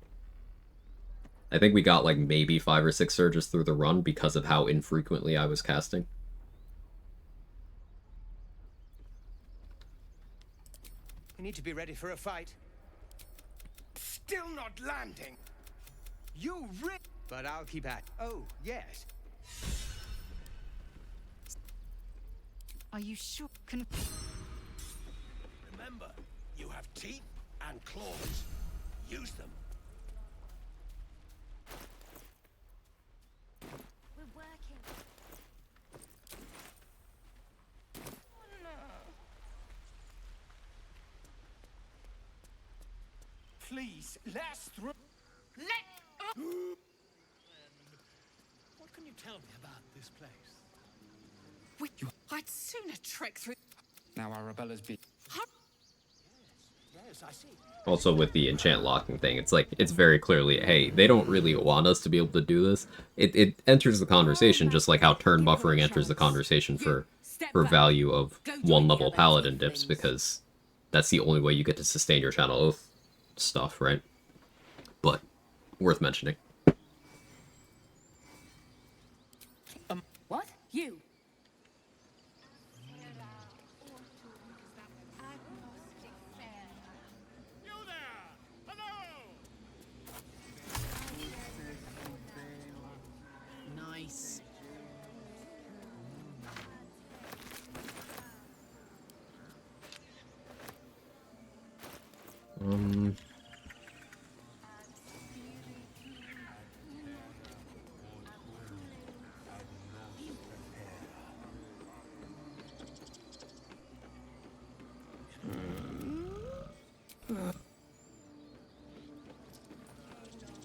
I think we got like maybe 5 or 6 surges through the run because of how infrequently I was casting. You need to be ready for a fight. still not landing. You But I'll keep at. Oh, yes. Are you sure? Remember, you have teeth and claws. Use them. We're working. Oh, no. Please, let's through. What can you tell me about this place? I'd sooner trek through. Now Arabella's be. Yes, I see. Also with the enchant locking thing, it's like, it's very clearly, hey, they don't really want us to be able to do this. It enters the conversation just like how turn buffering enters the conversation for value of one level paladin dips, because that's the only way you get to sustain your channel oath stuff, right? But worth mentioning. What? You? Nice.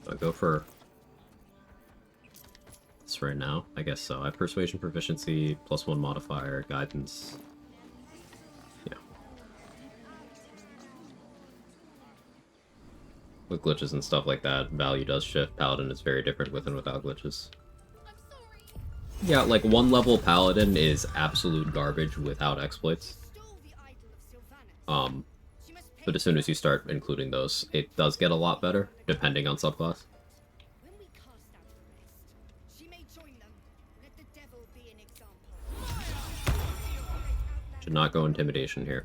I'll go for this right now. I guess so. I have persuasion proficiency, +1 modifier, guidance. Yeah. With glitches and stuff like that, value does shift. Paladin is very different with and without glitches. Yeah, like 1 level Paladin is absolute garbage without exploits. But as soon as you start including those, it does get a lot better, depending on subclass. Should not go intimidation here.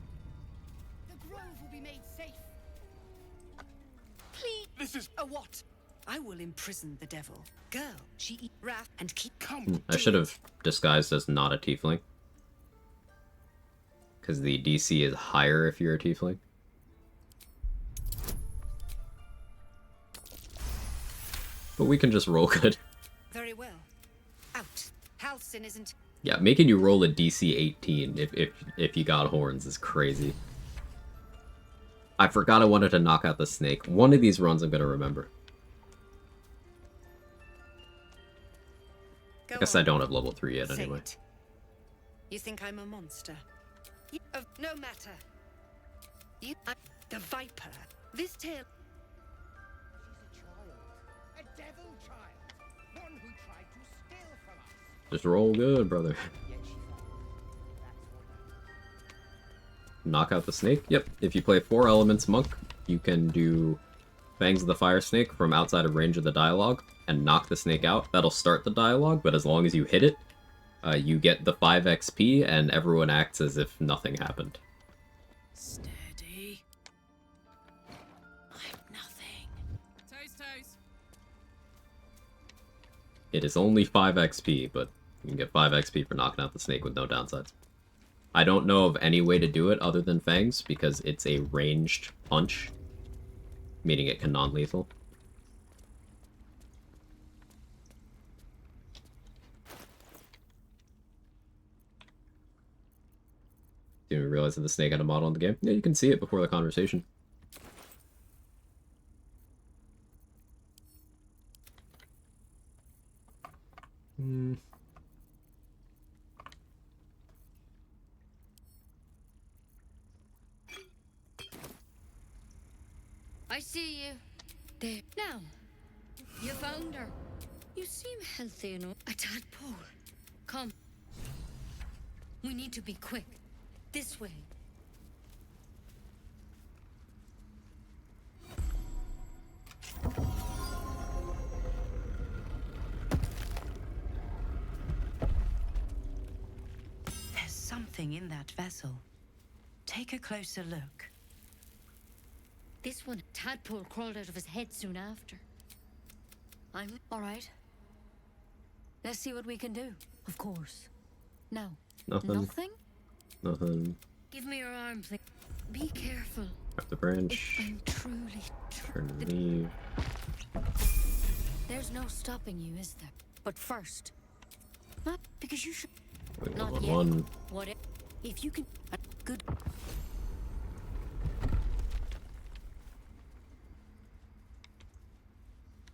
Please. This is a what? I will imprison the devil. Girl, she eat wrath and keep calm. I should have disguised as not a tiefling. Because the DC is higher if you're a tiefling. But we can just roll good. Very well. Out. Halcyon isn't. Yeah, making you roll a DC 18 if you got horns is crazy. I forgot I wanted to knock out the snake. One of these runs I'm gonna remember. I guess I don't have level 3 yet anyway. It. You think I'm a monster? No matter. The Viper. This tale. A devil child. One who tried to steal from us. Just roll good, brother. Knock out the snake? Yep. If you play 4 elements monk, you can do Fangs of the Fire Snake from outside of range of the dialogue and knock the snake out. That'll start the dialogue, but as long as you hit it, you get the 5 XP and everyone acts as if nothing happened. Steady. I'm nothing. Toes. It is only 5 XP, but you can get 5 XP for knocking out the snake with no downsides. I don't know of any way to do it other than Fangs, because it's a ranged punch, meaning it can non-lethal. Didn't even realize that the snake had a model in the game. Yeah, you can see it before the conversation. I see you. There. Now, you found her. You seem healthy enough. A tadpole. Come. We need to be quick. This way. There's something in that vessel. Take a closer look. This one, tadpole crawled out of his head soon after. I'm all right. Let's see what we can do. Of course. No. Nothing. Nothing? Nothing. Give me your arm, please. Be careful. Grab the branch. I'm truly. Turn to leave. There's no stopping you, is there? But first, not because you should. Wait, Not one, yet. one. What if you can? Good.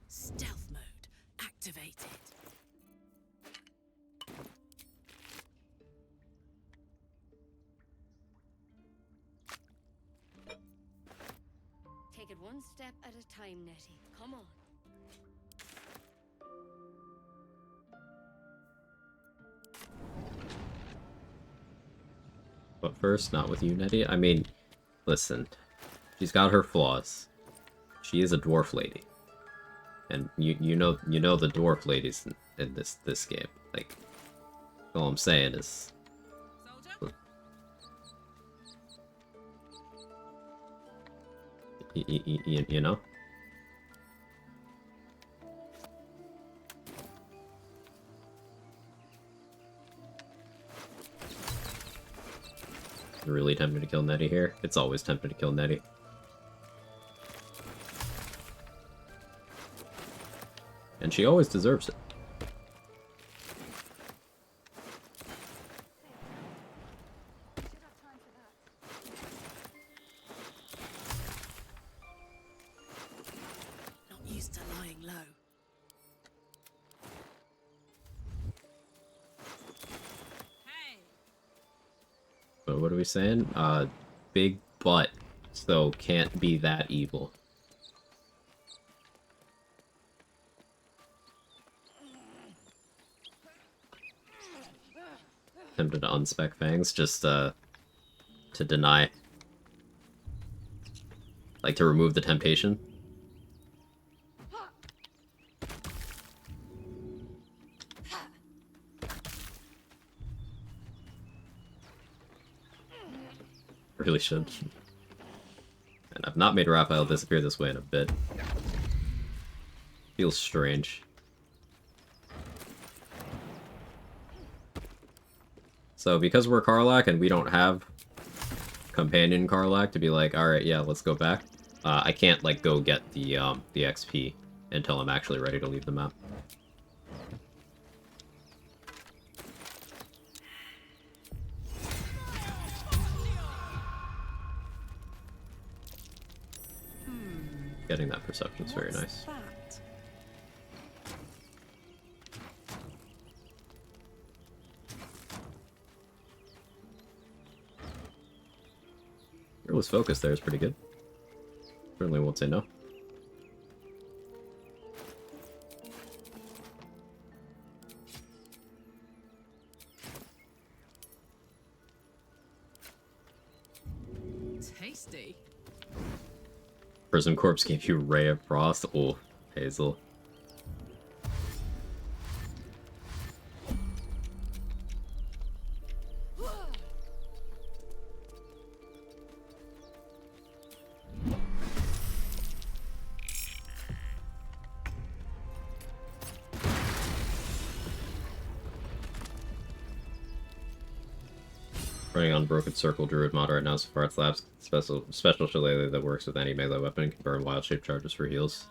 Stealth mode activated. Take it one step at a time, Nettie. Come on. But first, not with you, Nettie. I mean, listen. She's got her flaws. She is a dwarf lady. And you know the dwarf ladies in this game. Like, all I'm saying is, you know. You're really tempted to kill Nettie here. It's always tempted to kill Nettie. And she always deserves it. Not used to lying low. So what are we saying? Big butt, so can't be that evil. Tempted to unspec fangs, just to deny, like to remove the temptation. Really should. And I've not made Raphael disappear this way in a bit. Feels strange. So because we're Karlach and we don't have companion Karlach to be like, alright, yeah, let's go back, I can't like go get the XP until I'm actually ready to leave the map. Getting that perception is very nice. Fearless focus there is pretty good. Certainly won't say no. Tasty. Prison Corpse gave you Ray of Frost. Oh, Hazel. Running on Broken Circle Druid mod right now, so far it's labs special shillelagh that works with any melee weapon and can burn wild shape charges for heals.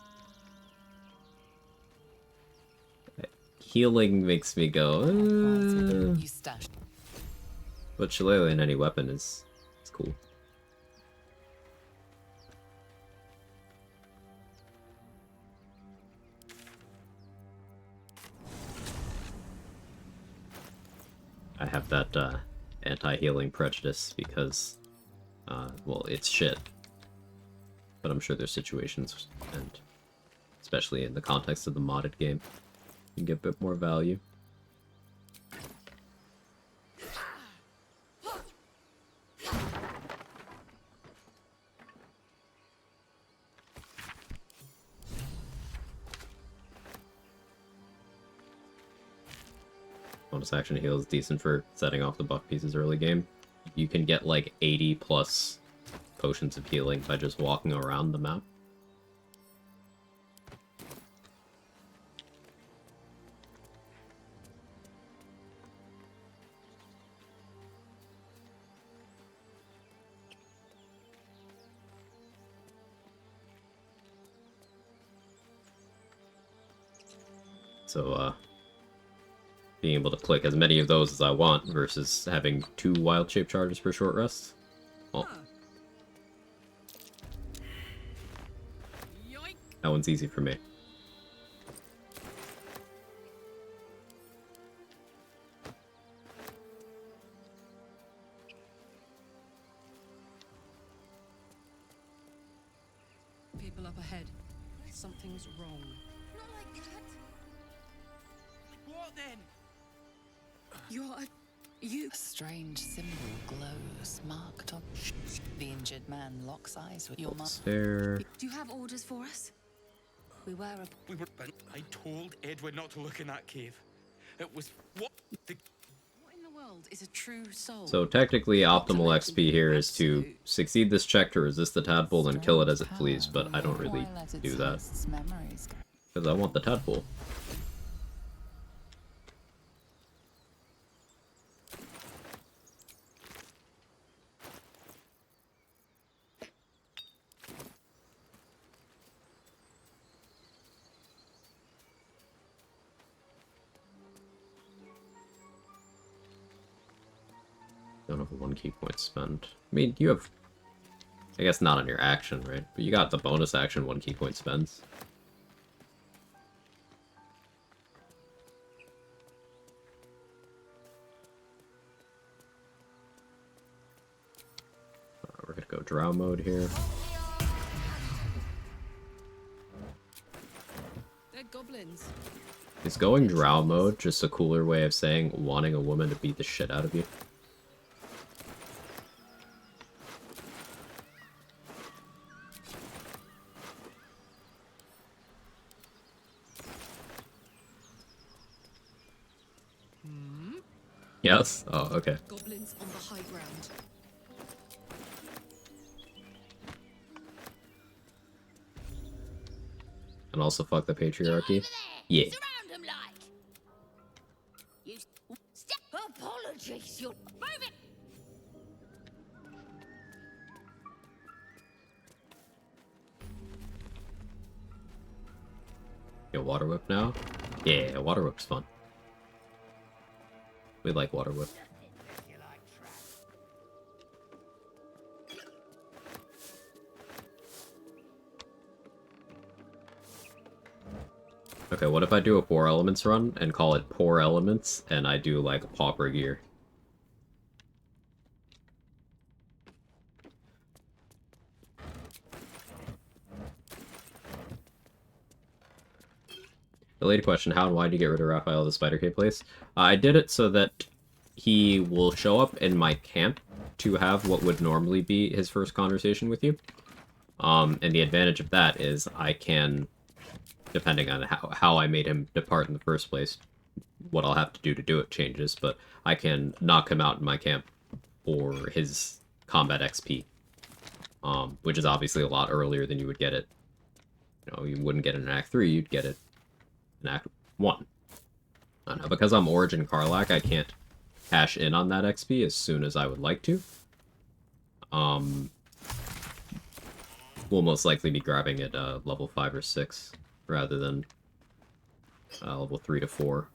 Healing makes me go, but shillelagh in any weapon is cool. I have that anti-healing prejudice because, well, it's shit. But I'm sure there's situations, and especially in the context of the modded game, you can get a bit more value. Bonus action heal is decent for setting off the buff pieces early game. You can get like 80 plus potions of healing by just walking around the map. So, being able to click as many of those as I want versus having 2 wild shape charges for short rests. Oh. That one's easy for me. People up ahead. Something's wrong. Not like that. What then? A strange symbol glows, marked on. The injured man locks eyes with your mother. There. Do you have orders for us? We were. I told Edward not to look in that cave. It was what in the world is a true soul? So technically, optimal XP here is to succeed this check to resist the tadpole and kill it as it flees, but I don't really do that because I want the tadpole. Don't have a 1 key point spend. I mean, you have... I guess not on your action, right? But you got the bonus action 1 key point spends. We're gonna go drow mode here. They're goblins. Is going drow mode just a cooler way of saying wanting a woman to beat the shit out of you? Yes? Oh, okay. Goblins on the high ground. And also fuck the patriarchy? Yeah. Surround him like. You step. Apologies. You're moving. Yo, water whip now? Yeah, water whip's fun. We like water whip. Okay, what if I do a Poor Elements run and call it Poor Elements, and I do like Pauper gear? Related question, how and why did you get rid of Raphael the Spider Cave place? I did it so that he will show up in my camp to have what would normally be his first conversation with you. And the advantage of that is I can, depending on how I made him depart in the first place, what I'll have to do it changes, but I can knock him out in my camp for his combat XP. Which is obviously a lot earlier than you would get it. You know, you wouldn't get it in Act 3, you'd get it in Act 1. Now, because I'm Origin Karlach, I can't cash in on that XP as soon as I would like to. We'll most likely be grabbing it level 5 or 6, rather than level 3 to 4.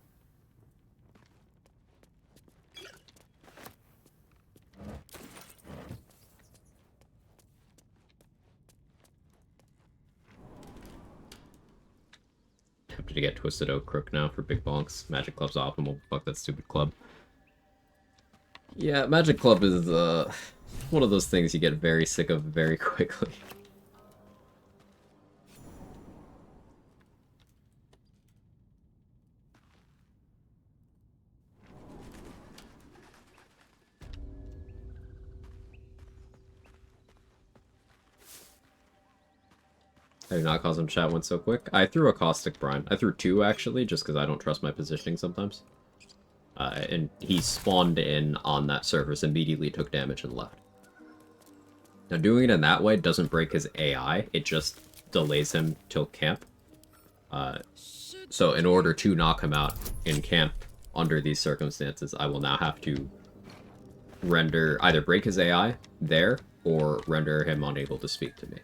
Tempted to get Twisted Oak Crook now for big bonks. Magic Club's optimal. Fuck that stupid club. Yeah, Magic Club is one of those things you get very sick of very quickly. I did not cause him chat went so quick. I threw a Caustic Brine. I threw 2, actually, just because I don't trust my positioning sometimes. And he spawned in on that surface, immediately took damage and left. Now, doing it in that way doesn't break his AI, it just delays him till camp. So in order to knock him out in camp under these circumstances, I will now have to either break his AI there, or render him unable to speak to me.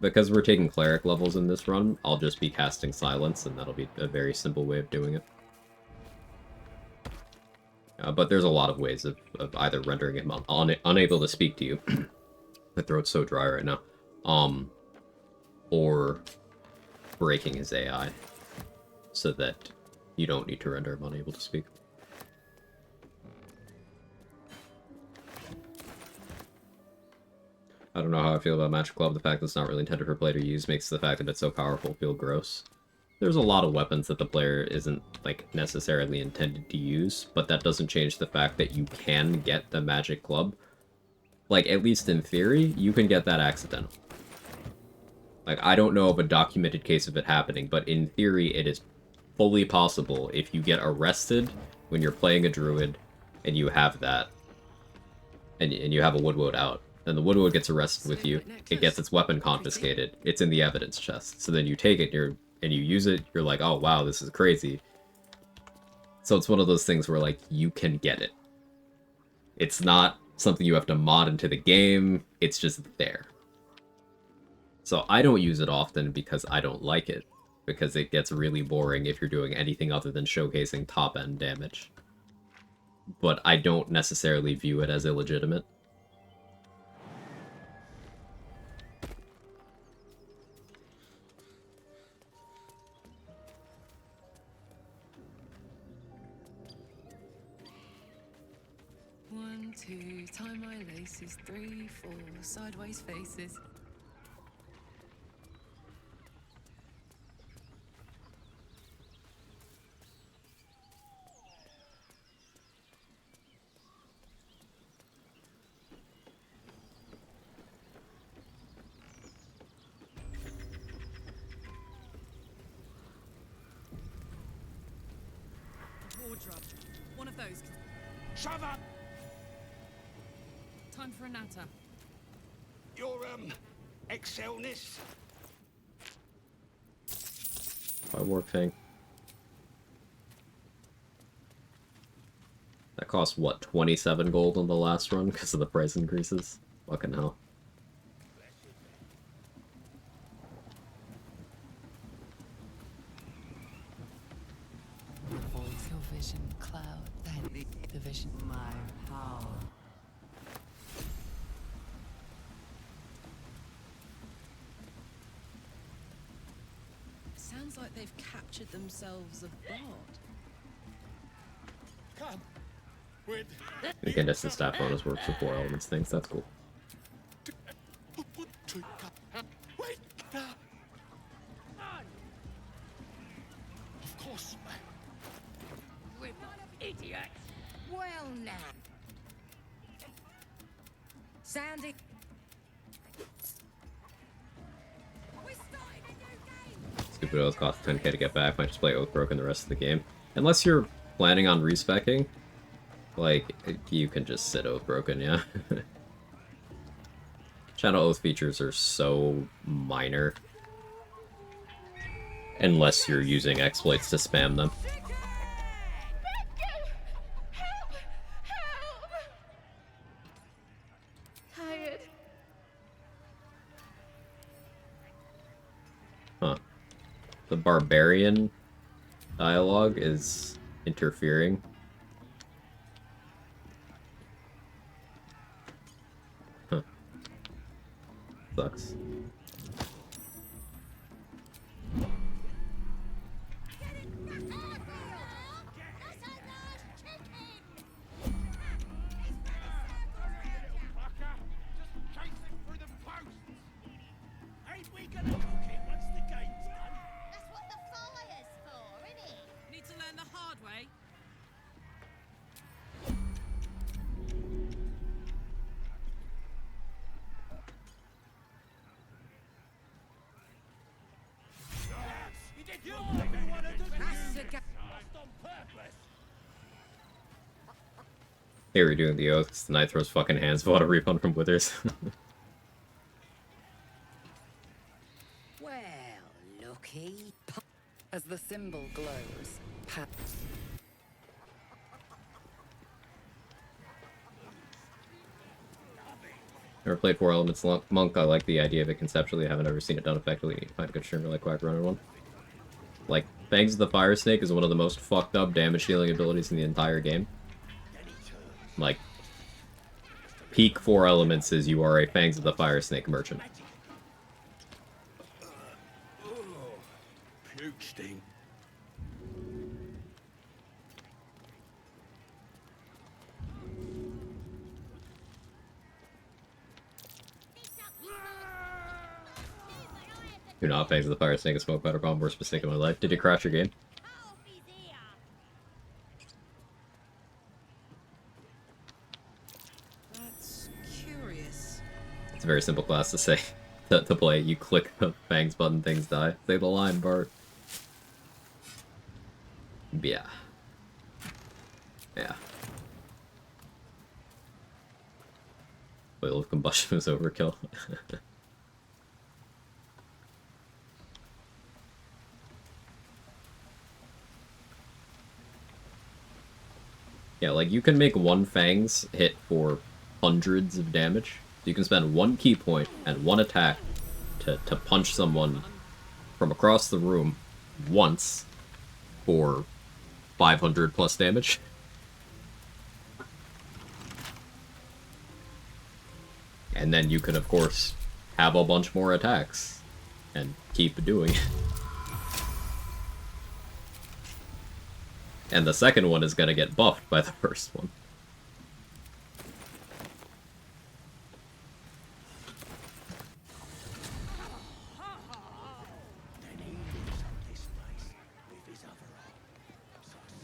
Because we're taking cleric levels in this run, I'll just be casting silence, and that'll be a very simple way of doing it. But there's a lot of ways of either rendering him unable to speak to you. My throat's so dry right now. Or breaking his AI, so that you don't need to render him unable to speak. I don't know how I feel about Magic Club. The fact that it's not really intended for play to use makes the fact that it's so powerful feel gross. There's a lot of weapons that the player isn't, like, necessarily intended to use, but that doesn't change the fact that you can get the Magic Club. Like, at least in theory, you can get that accidental. Like, I don't know of a documented case of it happening, but in theory, it is fully possible if you get arrested when you're playing a druid, and you have that, and you have a woodwode out. Then the woodwode gets arrested with you, it gets its weapon confiscated, it's in the evidence chest. So then you take it, and you use it, you're like, oh wow, this is crazy. So it's one of those things where, like, you can get it. It's not something you have to mod into the game, it's just there. So I don't use it often because I don't like it, because it gets really boring if you're doing anything other than showcasing top-end damage. But I don't necessarily view it as illegitimate. One, two, tie my laces, 3, 4, sideways faces. Wardrobe. One of those. Shut up! Time for a natter. Your, excelness? By Warping. That cost, what, 27 gold on the last run because of the price increases? Fucking hell. Avoids your vision, cloud. Then the vision. My power. Sounds like they've captured themselves a bard. Come. With. Again, that's the staff bonus works with 4 elements things, that's cool. Wait. Of course. We're idiots. Well now. Sounding. Stupid oath costs 10k to get back, might just play Oathbroken the rest of the game. Unless you're planning on respecking, like, you can just sit Oathbroken, yeah. Channel Oath features are so minor. Unless you're using exploits to spam them. Tired. Huh. The barbarian dialogue is interfering. Huh. Sucks. Need to learn the hard way. They were doing the oath because the knight throws fucking hands, bought a refund from Withers. Well, looky. As the symbol glows, Never played 4 Elements Monk. I like the idea of it conceptually. I haven't ever seen it done effectively. You need to find a good streamer like Quag running one. Like, Fangs of the Fire Snake is one of the most fucked up damage dealing abilities in the entire game. Like, peak 4 Elements is you are a Fangs of the Fire Snake merchant. Puke sting. Do not Fangs of the Fire Snake and smoke better bomb, worst mistake of my life. Did you crash your game? That's curious. It's a very simple class to say. to play, you click the Fangs button, things die. Say the line, Bart. Yeah. Yeah. Oil of combustion was overkill. Yeah, like, you can make one Fangs hit for hundreds of damage. You can spend one key point and one attack to punch someone from across the room once for 500 plus damage. And then you can, of course, have a bunch more attacks and keep doing it. And the second one is gonna get buffed by the first one.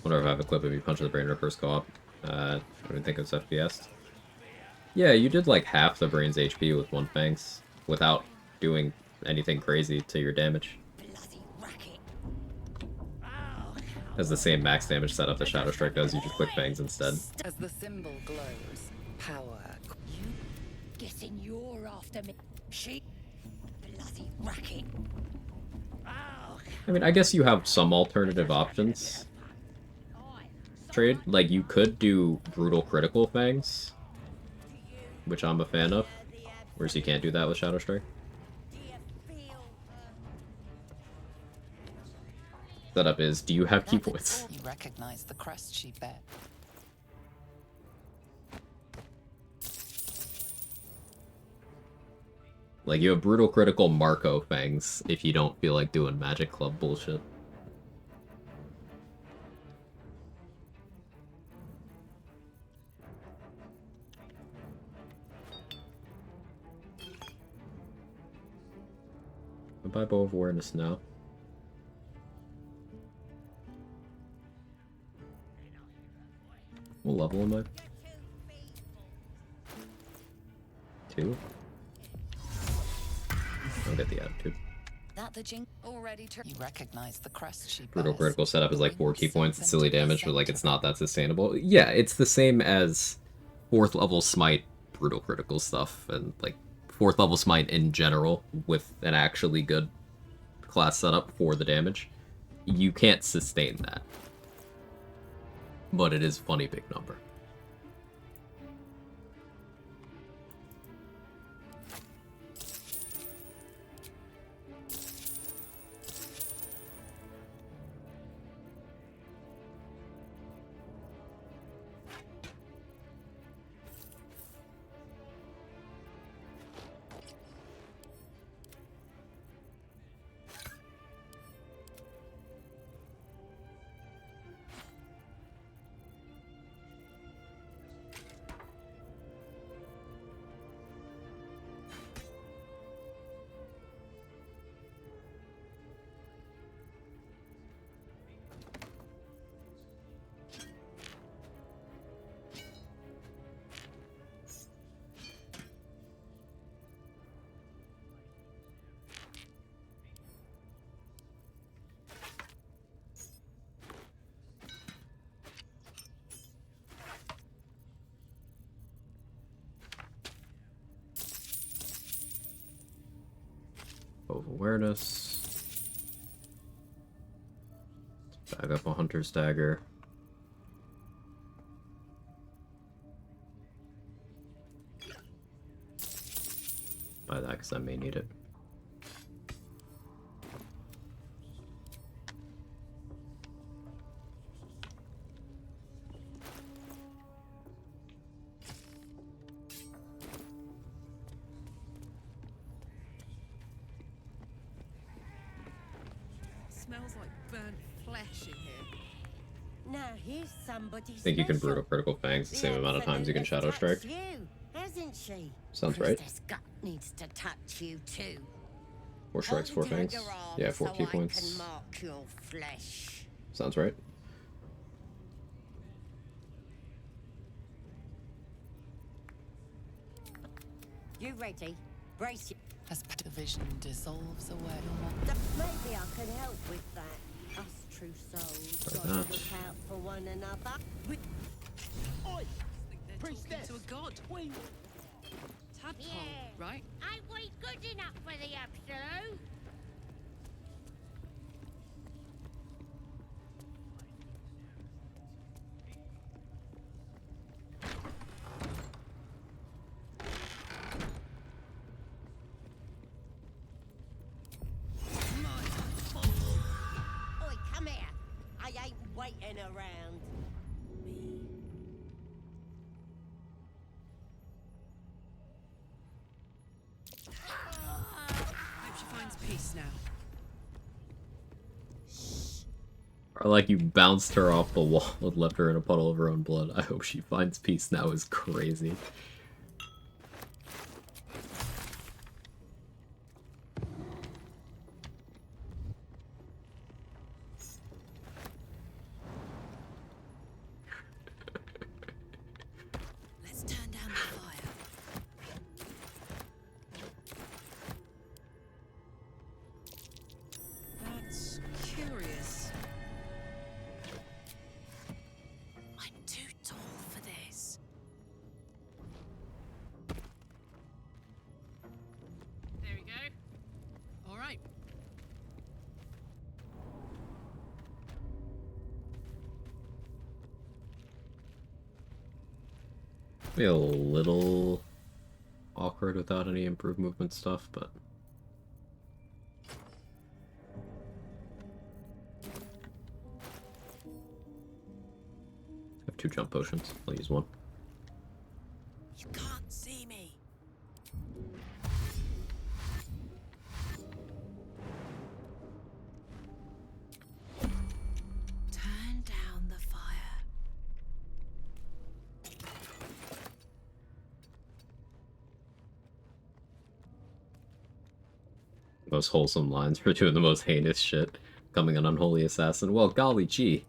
Wonder if I have a clip of you punching the brain rippers co-op. I don't think it's FPS. Yeah, you did like half the brain's HP with one Fangs, without doing anything crazy to your damage. Has the same max damage setup that Shadow Strike does, you just click Fangs instead. as the symbol glows, power. You guessing you're after me? She bloody racket. I mean, I guess you have some alternative options. Trade, like, you could do Brutal Critical Fangs, which I'm a fan of, whereas you can't do that with Shadow Strike. Setup is, do you have key points? You recognize the crest she bears. Like, you have Brutal Critical Marco Fangs if you don't feel like doing Magic Club bullshit. I buy Bow of Awareness now. What level am I? 2? I'll get the attitude. That the jing already you recognize the crest she Brutal bears. Critical setup is like 4 key points, it's silly damage, but like it's not that sustainable. Yeah, it's the same as 4th level Smite Brutal Critical stuff, and like 4th level Smite in general with an actually good class setup for the damage. You can't sustain that. But it is funny big number. of awareness. Bag up a hunter's dagger. Buy that because I may need it. Smells like burnt flesh in here. Now here's somebody. I think you can Brutal Critical Fangs the same amount of times you can Shadow Strike. You, hasn't she? Sounds right. Priestess Gut needs to touch you too. 4 strikes, 4 fangs. Yeah, 4 key so points. I can mark your flesh. Sounds right. You ready? Brace you. As the vision dissolves away. Maybe I can help with that. Us true souls gotta look out for one another. Oi! Priestess! To a god. Tadpole, right? Ain't we good enough for the absolute? Oi, come here. I ain't waiting around. Hope she finds peace now. Or like you bounced her off the wall and left her in a puddle of her own blood. I hope she finds peace now is crazy. Let's turn down the fire. That's curious. I'm too tall for this. There we go. All right. Be a little awkward without any improved movement stuff, but I have 2 jump potions. I'll use 1. You can't see me. Turn down the fire. Most wholesome lines for doing the most heinous shit. Becoming an unholy assassin. Well, golly gee.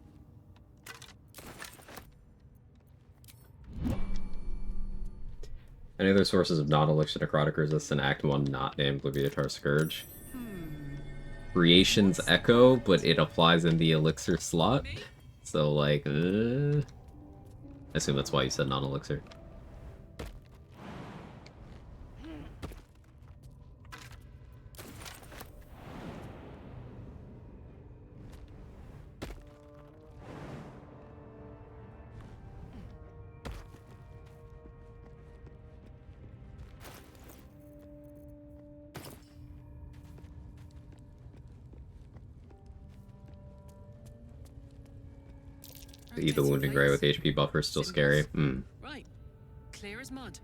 Any other sources of non-elixir necrotic resistance Act 1 not named Leviatar Scourge? Creation's Echo, but it applies in the elixir slot. So, like, I assume that's why you said non-elixir. The Wounding Ray with HP buffer is still scary. Right. Clear as mud.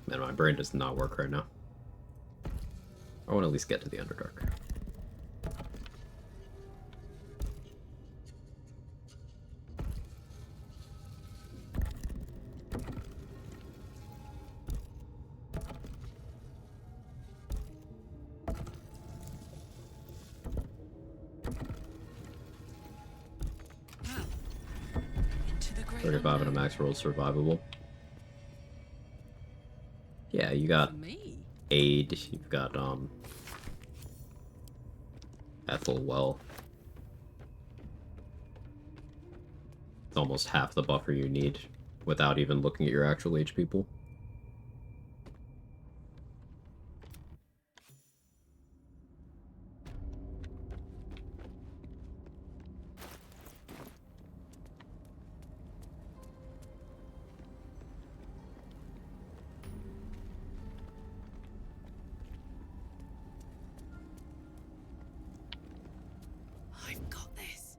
Man, my brain does not work right now. I want to at least get to the Underdark. Into the great 35 and a max roll survivable. Yeah, you got aid, you've got Ethel well. It's almost half the buffer you need without even looking at your actual HP pool. I've got this.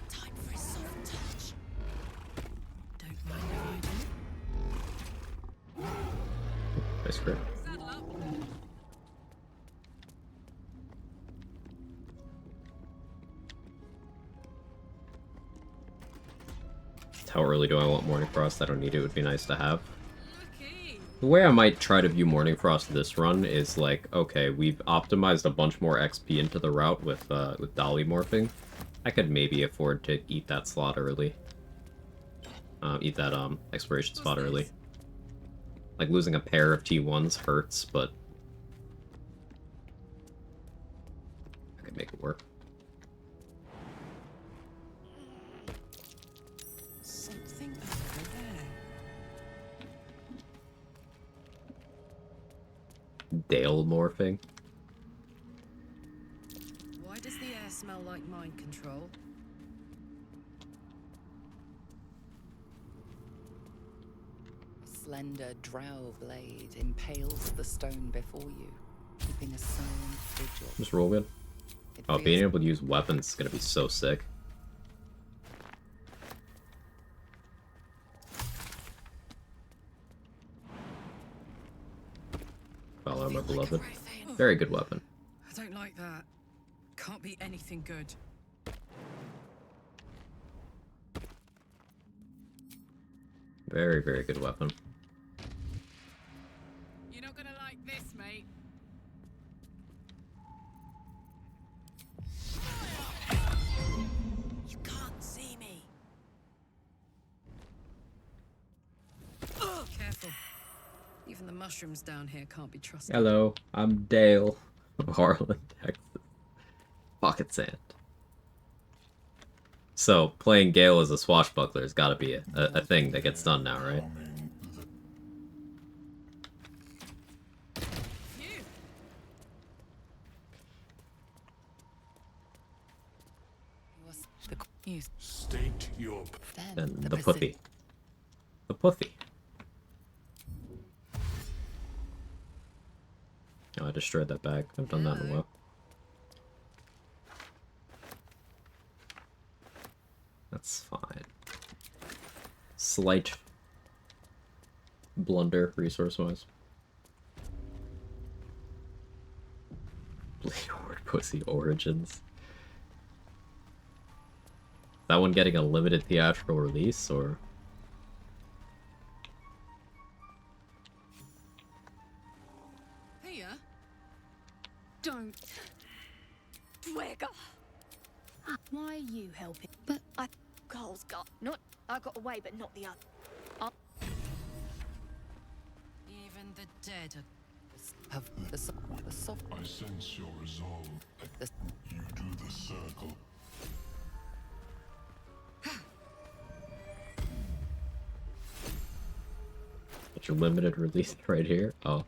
Time for a soft touch. Don't mind if I do. Nice crit. Saddle up. How early do I want Morning Frost? I don't need it. It would be nice to have. The way I might try to view Morning Frost this run is like, okay, we've optimized a bunch more XP into the route with Dolly morphing. I could maybe afford to eat that slot early. Eat that exploration spot early. Like losing a pair of T1s hurts, but I could make it work. Something over there. Dale morphing. Why does the air smell like mind control? Slender drow blade impales the stone before you, keeping a silent vigil. Just roll good. Oh, being able to use weapons is gonna be so sick. Follow my beloved. Very good weapon. I don't like that. Can't be anything good. Very, very good weapon. You're not gonna like this, mate. You can't see me. Oh, careful. Even the mushrooms down here can't be trusted. Hello, I'm Dale of Harlan, Texas. Pocket sand. So, playing Gale as a swashbuckler has got to be a thing that gets done now, right? State your... And the puffy. The puffy. Oh, I destroyed that bag. I've done that in a while. That's fine. Slight blunder, resource-wise. Blade Horde Pussy Origins. That one getting a limited theatrical release, or...? Here? Don't. Dwagger. Why are you helping? But I... Carl's got... Not... I got away, but not the other. Even the dead Have the soft. I sense your resolve. You do the circle. Get your limited release right here. Oh.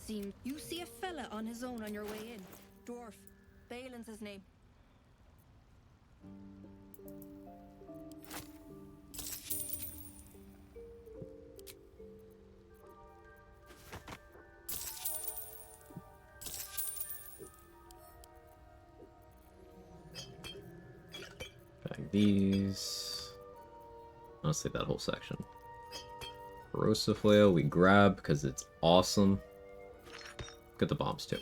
You see a fella on his own on your way in. Dwarf. Balin's his name. Bag these. Honestly, that whole section. Corrosive flail we grab because it's awesome. Get the bombs too.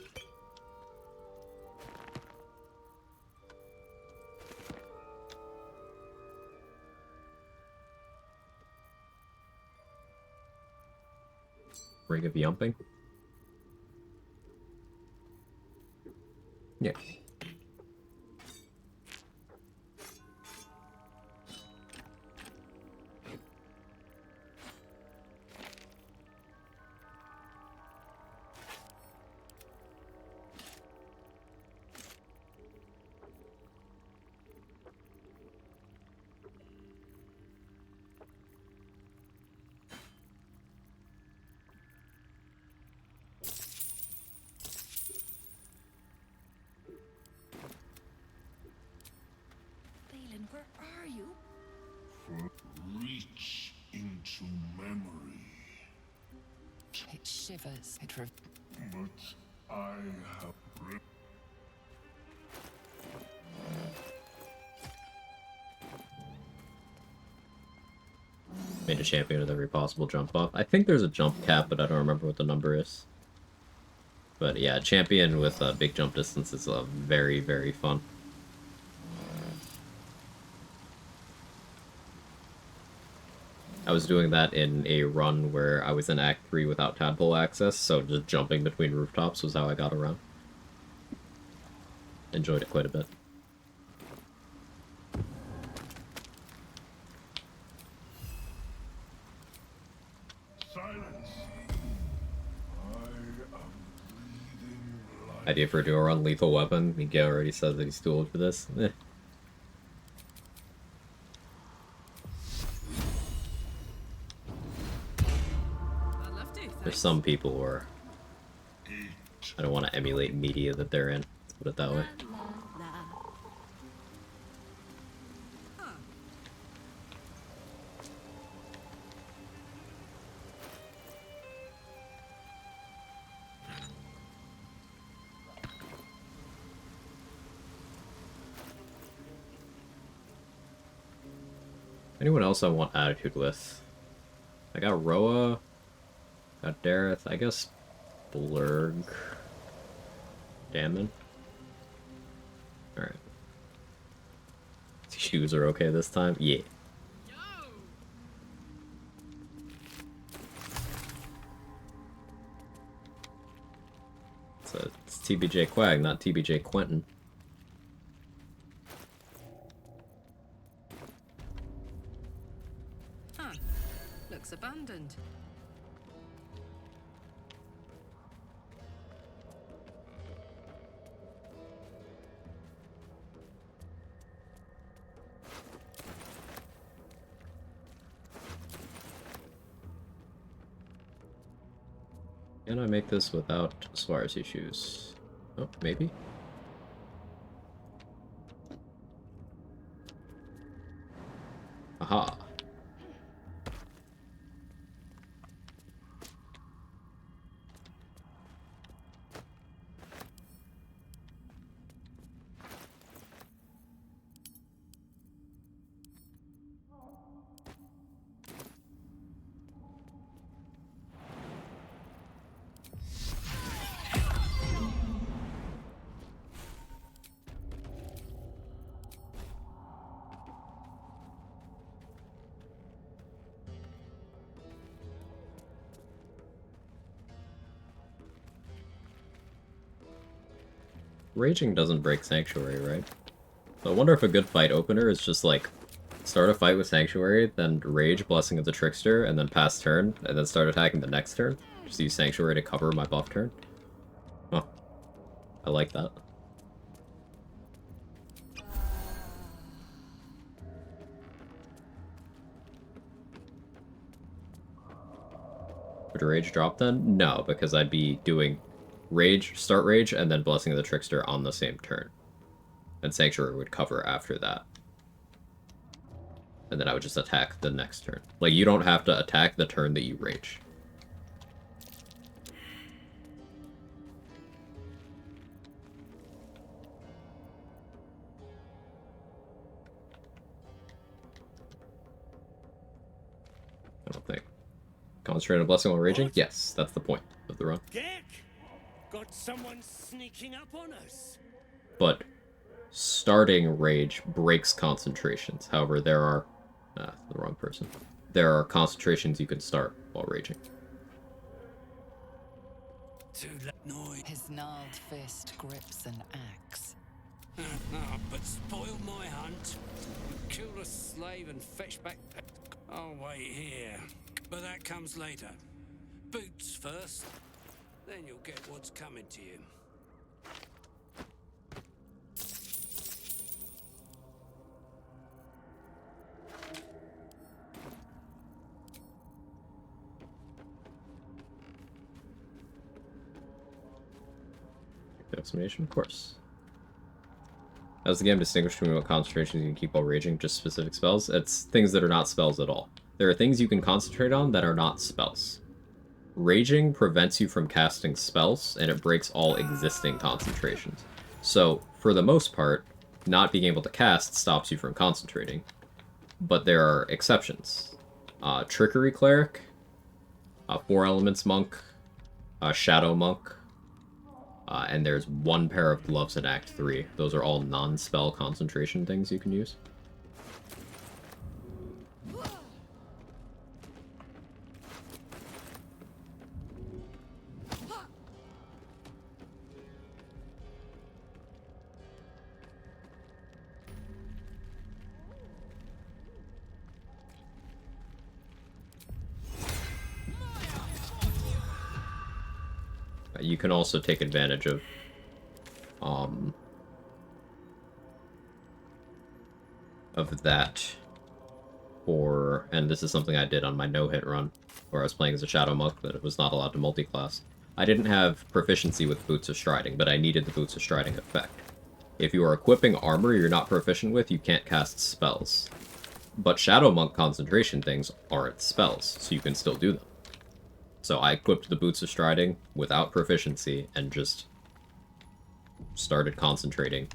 Ring of Yumping? Yeah. shivers. But I have... Made a champion with every possible jump buff. I think there's a jump cap, but I don't remember what the number is. But yeah, champion with a big jump distance is very, very fun. I was doing that in a run where I was in Act 3 without tadpole access, so just jumping between rooftops was how I got around. Enjoyed it quite a bit. Idea for a duo run, lethal weapon. Miguel already says that he's too old for this. Eh. There's some people where I don't want to emulate media that they're in. Let's put it that way. Anyone else I want attitude with? I got Roa, got Dareth, I guess Blurg, Damon. Alright. Shoes are okay this time? Yeah. So it's TBJ Quag, not TBJ Quentin. Looks abandoned. Can I make this without Swarzy shoes? Oh, maybe? Aha. Raging doesn't break Sanctuary, right? So I wonder if a good fight opener is just like, start a fight with Sanctuary, then Rage, Blessing of the Trickster, and then pass turn, and then start attacking the next turn. Just use Sanctuary to cover my buff turn. Huh. I like that. Would Rage drop then? No, because I'd be doing Rage, start Rage, and then Blessing of the Trickster on the same turn. And Sanctuary would cover after that. And then I would just attack the next turn. Like, you don't have to attack the turn that you Rage. I don't think. Concentrate on Blessing while Raging? Yes, that's the point of the run. Got someone sneaking up on us. But starting Rage breaks concentrations. However, there are... the wrong person. There are concentrations you can start while Raging. His gnarled fist grips an axe. But spoil my hunt. Kill a slave and fetch back... I'll wait here. But that comes later. Boots first. Then you'll get what's coming to you. Exclamation, of course. How does the game distinguish between what concentrations you can keep while Raging? Just specific spells? It's things that are not spells at all. There are things you can concentrate on that are not spells. Raging prevents you from casting spells, and it breaks all existing concentrations. So, for the most part, not being able to cast stops you from concentrating. But there are exceptions. Trickery Cleric, Four Elements Monk, Shadow Monk, and there's one pair of gloves in Act 3. Those are all non-spell concentration things you can use. You can also take advantage of that for, and this is something I did on my no-hit run, where I was playing as a Shadow Monk, but it was not allowed to multi-class. I didn't have proficiency with Boots of Striding, but I needed the Boots of Striding effect. If you are equipping armor you're not proficient with, you can't cast spells. But Shadow Monk concentration things aren't spells, so you can still do them. So I equipped the Boots of Striding without proficiency and just started concentrating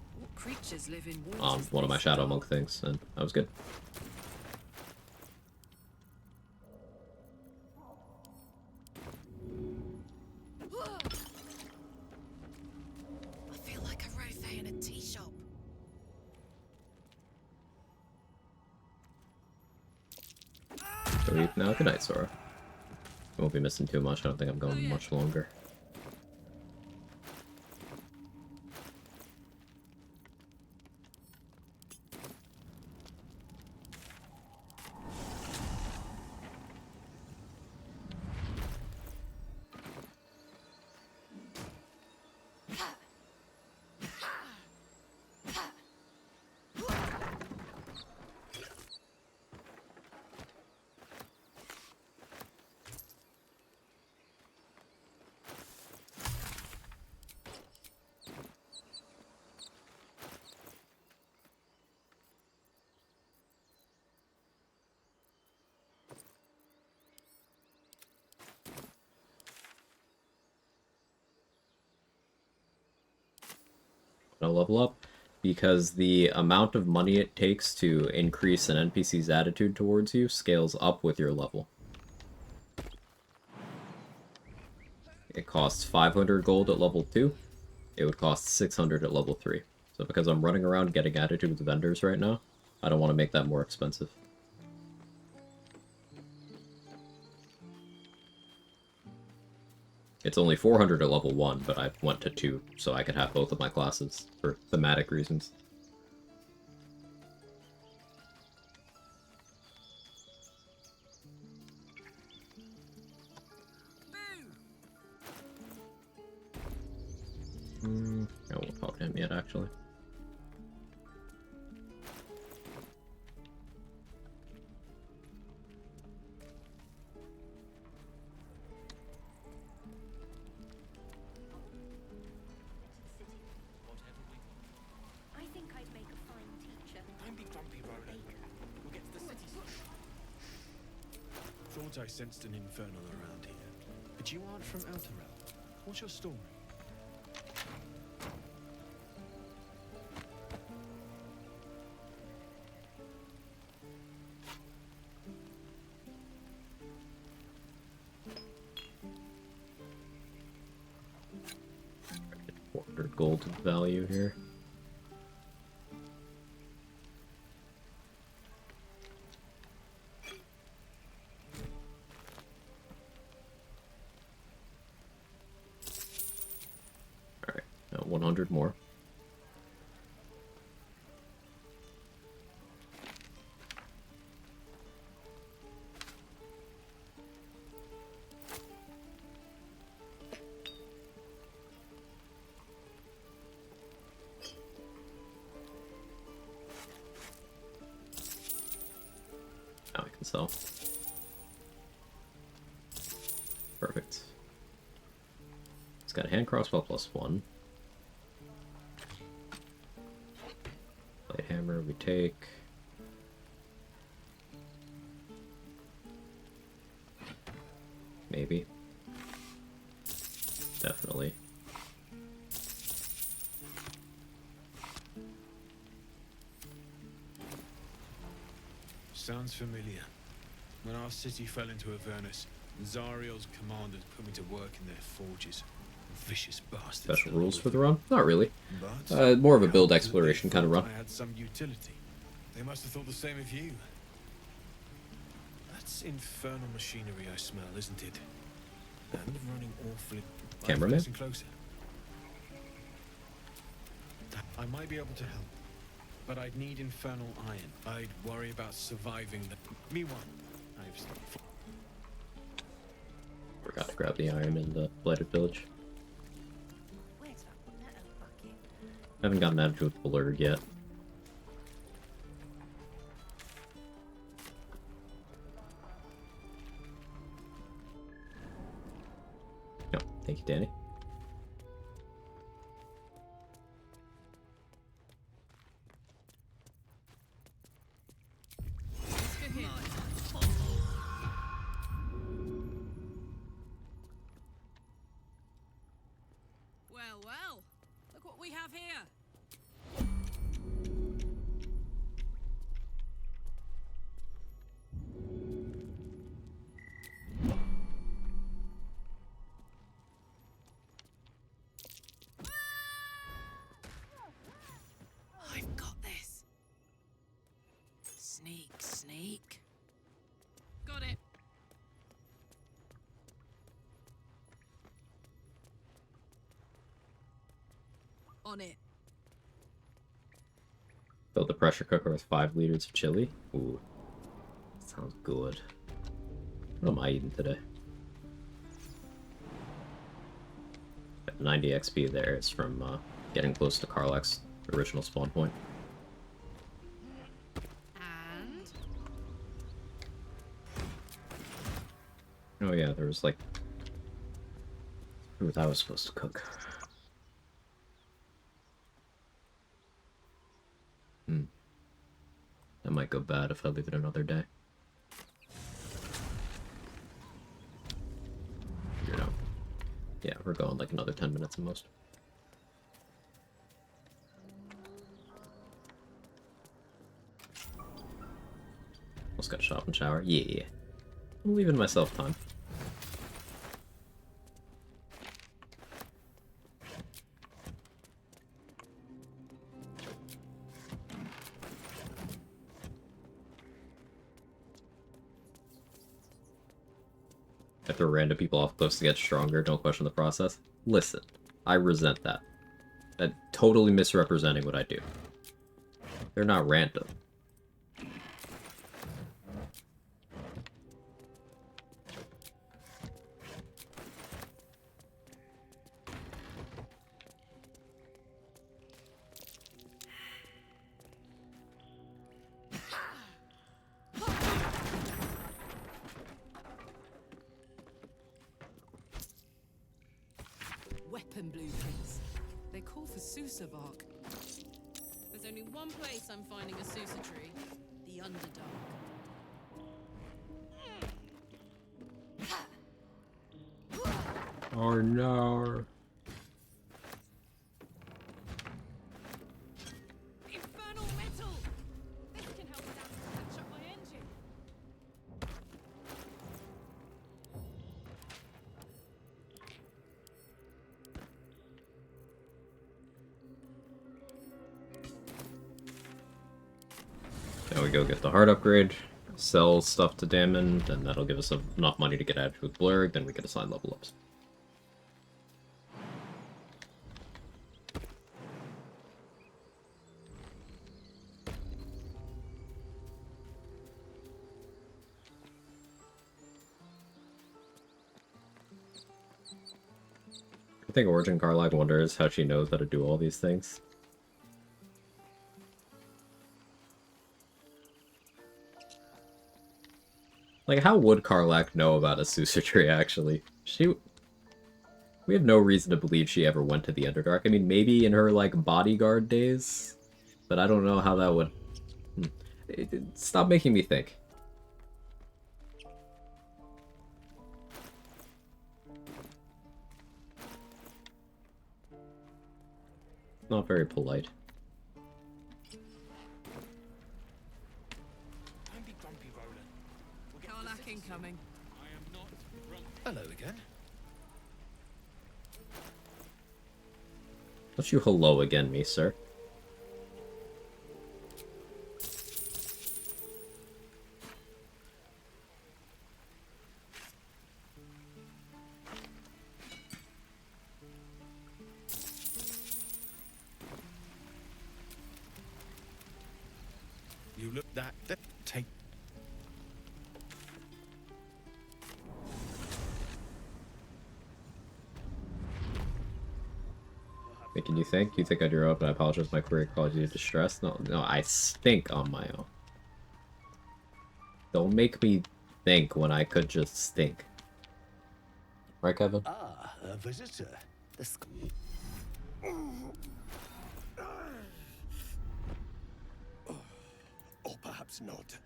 on one of my Shadow Monk things, and that was good. I feel like a rofé in a tea shop. So now, good night, Sora. I won't be missing too much. I don't think I'm going much longer. Gonna level up because the amount of money it takes to increase an NPC's attitude towards you scales up with your level. It costs 500 gold at level 2. It would cost 600 at level 3. So because I'm running around getting attitude with vendors right now, I don't want to make that more expensive. It's only 400 at level 1, but I went to 2, so I could have both of my classes, for thematic reasons. No, we'll talk to him yet, actually. I think I'd make a fine teacher. Don't be grumpy, Roland. We'll get to the city soon. Thought I sensed an infernal around here. But you aren't from Outer Realm. What's your story? Gold value here. Alright, now 100 more. Now I can sell. Perfect. It's got a hand crossbow +1. Blade hammer we take. Maybe. Definitely. Sounds familiar. When our city fell into Avernus, Zariel's commanders put me to work in their forges. Vicious bastards. Special rules for the run? Not really. But More of a build how is it exploration they kind of thought run. I had some utility. They must have thought the same of you. That's infernal machinery I smell, isn't it? And running awfully. Cameraman? Listen closer. I might be able to help, but I'd need infernal iron. I'd worry about surviving the. Meanwhile, I've. Forgot to grab the iron in the Blighted Village. Haven't gotten that to a blurred yet. No, thank you, Danny. Well, well. Look what we have here. I've got this. Sneak, sneak. Got it. On it. Build the pressure cooker with 5 liters of chili. Ooh. Sounds good. What am I eating today? Got 90 XP there. It's from getting close to Karlach's original spawn point. And Oh yeah, there was like... What I was supposed to cook. That might go bad if I leave it another day. You know. Yeah, we're going like another 10 minutes at most. Almost got shop and shower. Yeah. I'm leaving myself time. I throw random people off cliffs to get stronger, don't question the process. Listen, I resent that. That totally misrepresenting what I do. They're not random. weapon blueprints. They call for Sousa bark. There's only one place I'm finding a Sousa tree. The Underdark. Oh no. Infernal metal! This can help Dad catch up my engine. There we go, get the heart upgrade, sell stuff to Damon, then that'll give us enough money to get added with Blurg, then we can assign level ups. I think Origin Carlag wonders how she knows how to do all these things. Like, how would Karlach know about a Sousa tree, actually? We have no reason to believe she ever went to the Underdark. I mean, maybe in her, like, bodyguard days? But I don't know how that would... Stop making me think. not very polite. Karlach incoming. Hello again. Don't you hello again me, sir. You look that take. Making you think? You think I'd you're up, and I apologize my query caused you distress? No, I stink on my own. Don't make me think when I could just stink. Right, Kevin? Ah, a visitor. Or perhaps not.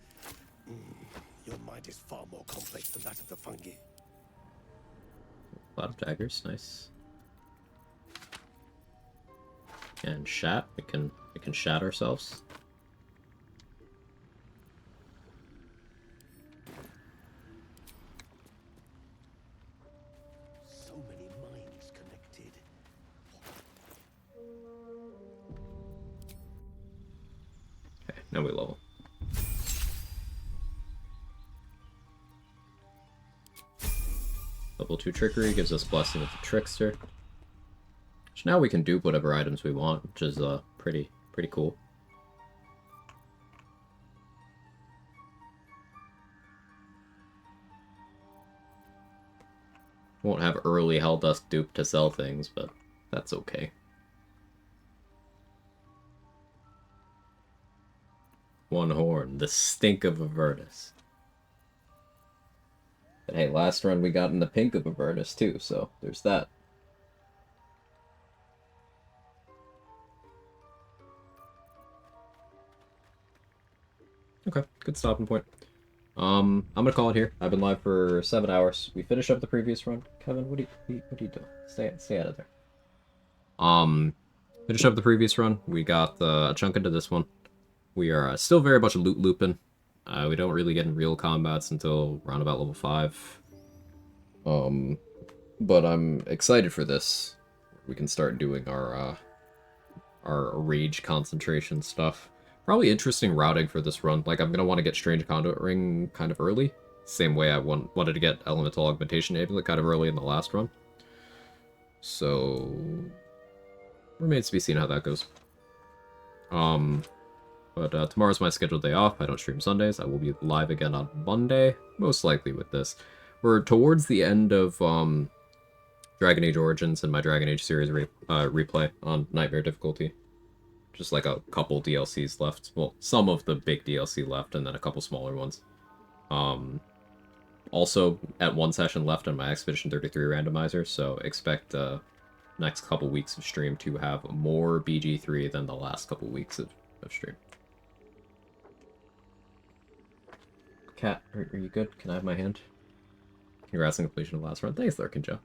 Your mind is far more complex than that of the fungi. A lot of daggers, nice. And shat, we can shat ourselves. So many minds connected. Okay, now we level. Level 2 Trickery gives us Blessing of the Trickster. So now we can dupe whatever items we want, which is pretty cool. Won't have early Helldusk dupe to sell things, but that's okay. One horn, the stink of Avernus. But hey, last run we got in the pink of Avernus too, so there's that. Okay, good stopping point. I'm gonna call it here. I've been live for 7 hours. We finished up the previous run. Kevin, what are you doing? Stay out of there. Finished up the previous run. We got a chunk into this one. We are still very much loot looping. We don't really get in real combats until around about level 5. But I'm excited for this. We can start doing our rage concentration stuff. Probably interesting routing for this run. Like, I'm going to want to get Strange Conduit Ring kind of early. Same way I wanted to get Elemental Augmentation Amulet kind of early in the last run. So, remains to be seen how that goes. But tomorrow's my scheduled day off. I don't stream Sundays. I will be live again on Monday, most likely with this. We're towards the end of Dragon Age Origins and my Dragon Age series replay on Nightmare difficulty. Just like a couple DLCs left. Well, some of the big DLC left, and then a couple smaller ones. Also, at one session left on my Expedition 33 randomizer, so expect next couple weeks of stream to have more BG3 than the last couple weeks of stream. Cat, are you good? Can I have my hand? Congrats on completion of last run. Thanks, Lurkin Joe.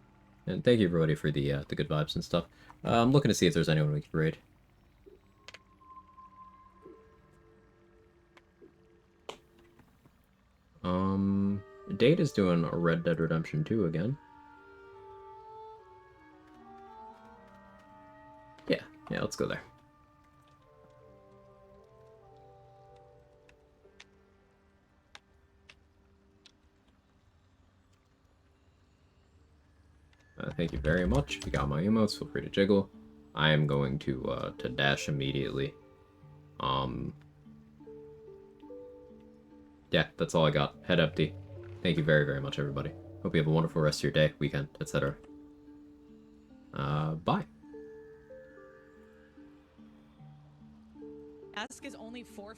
And thank you everybody for the good vibes and stuff. I'm looking to see if there's anyone we can raid. Date is doing a Red Dead Redemption 2 again. Yeah, let's go there. Thank you very much. If you got my emotes, feel free to jiggle. I am going to dash immediately. Yeah, that's all I got. Head empty. Thank you very, very much, everybody. Hope you have a wonderful rest of your day, weekend, etc. Bye. Ask is only 4 feet.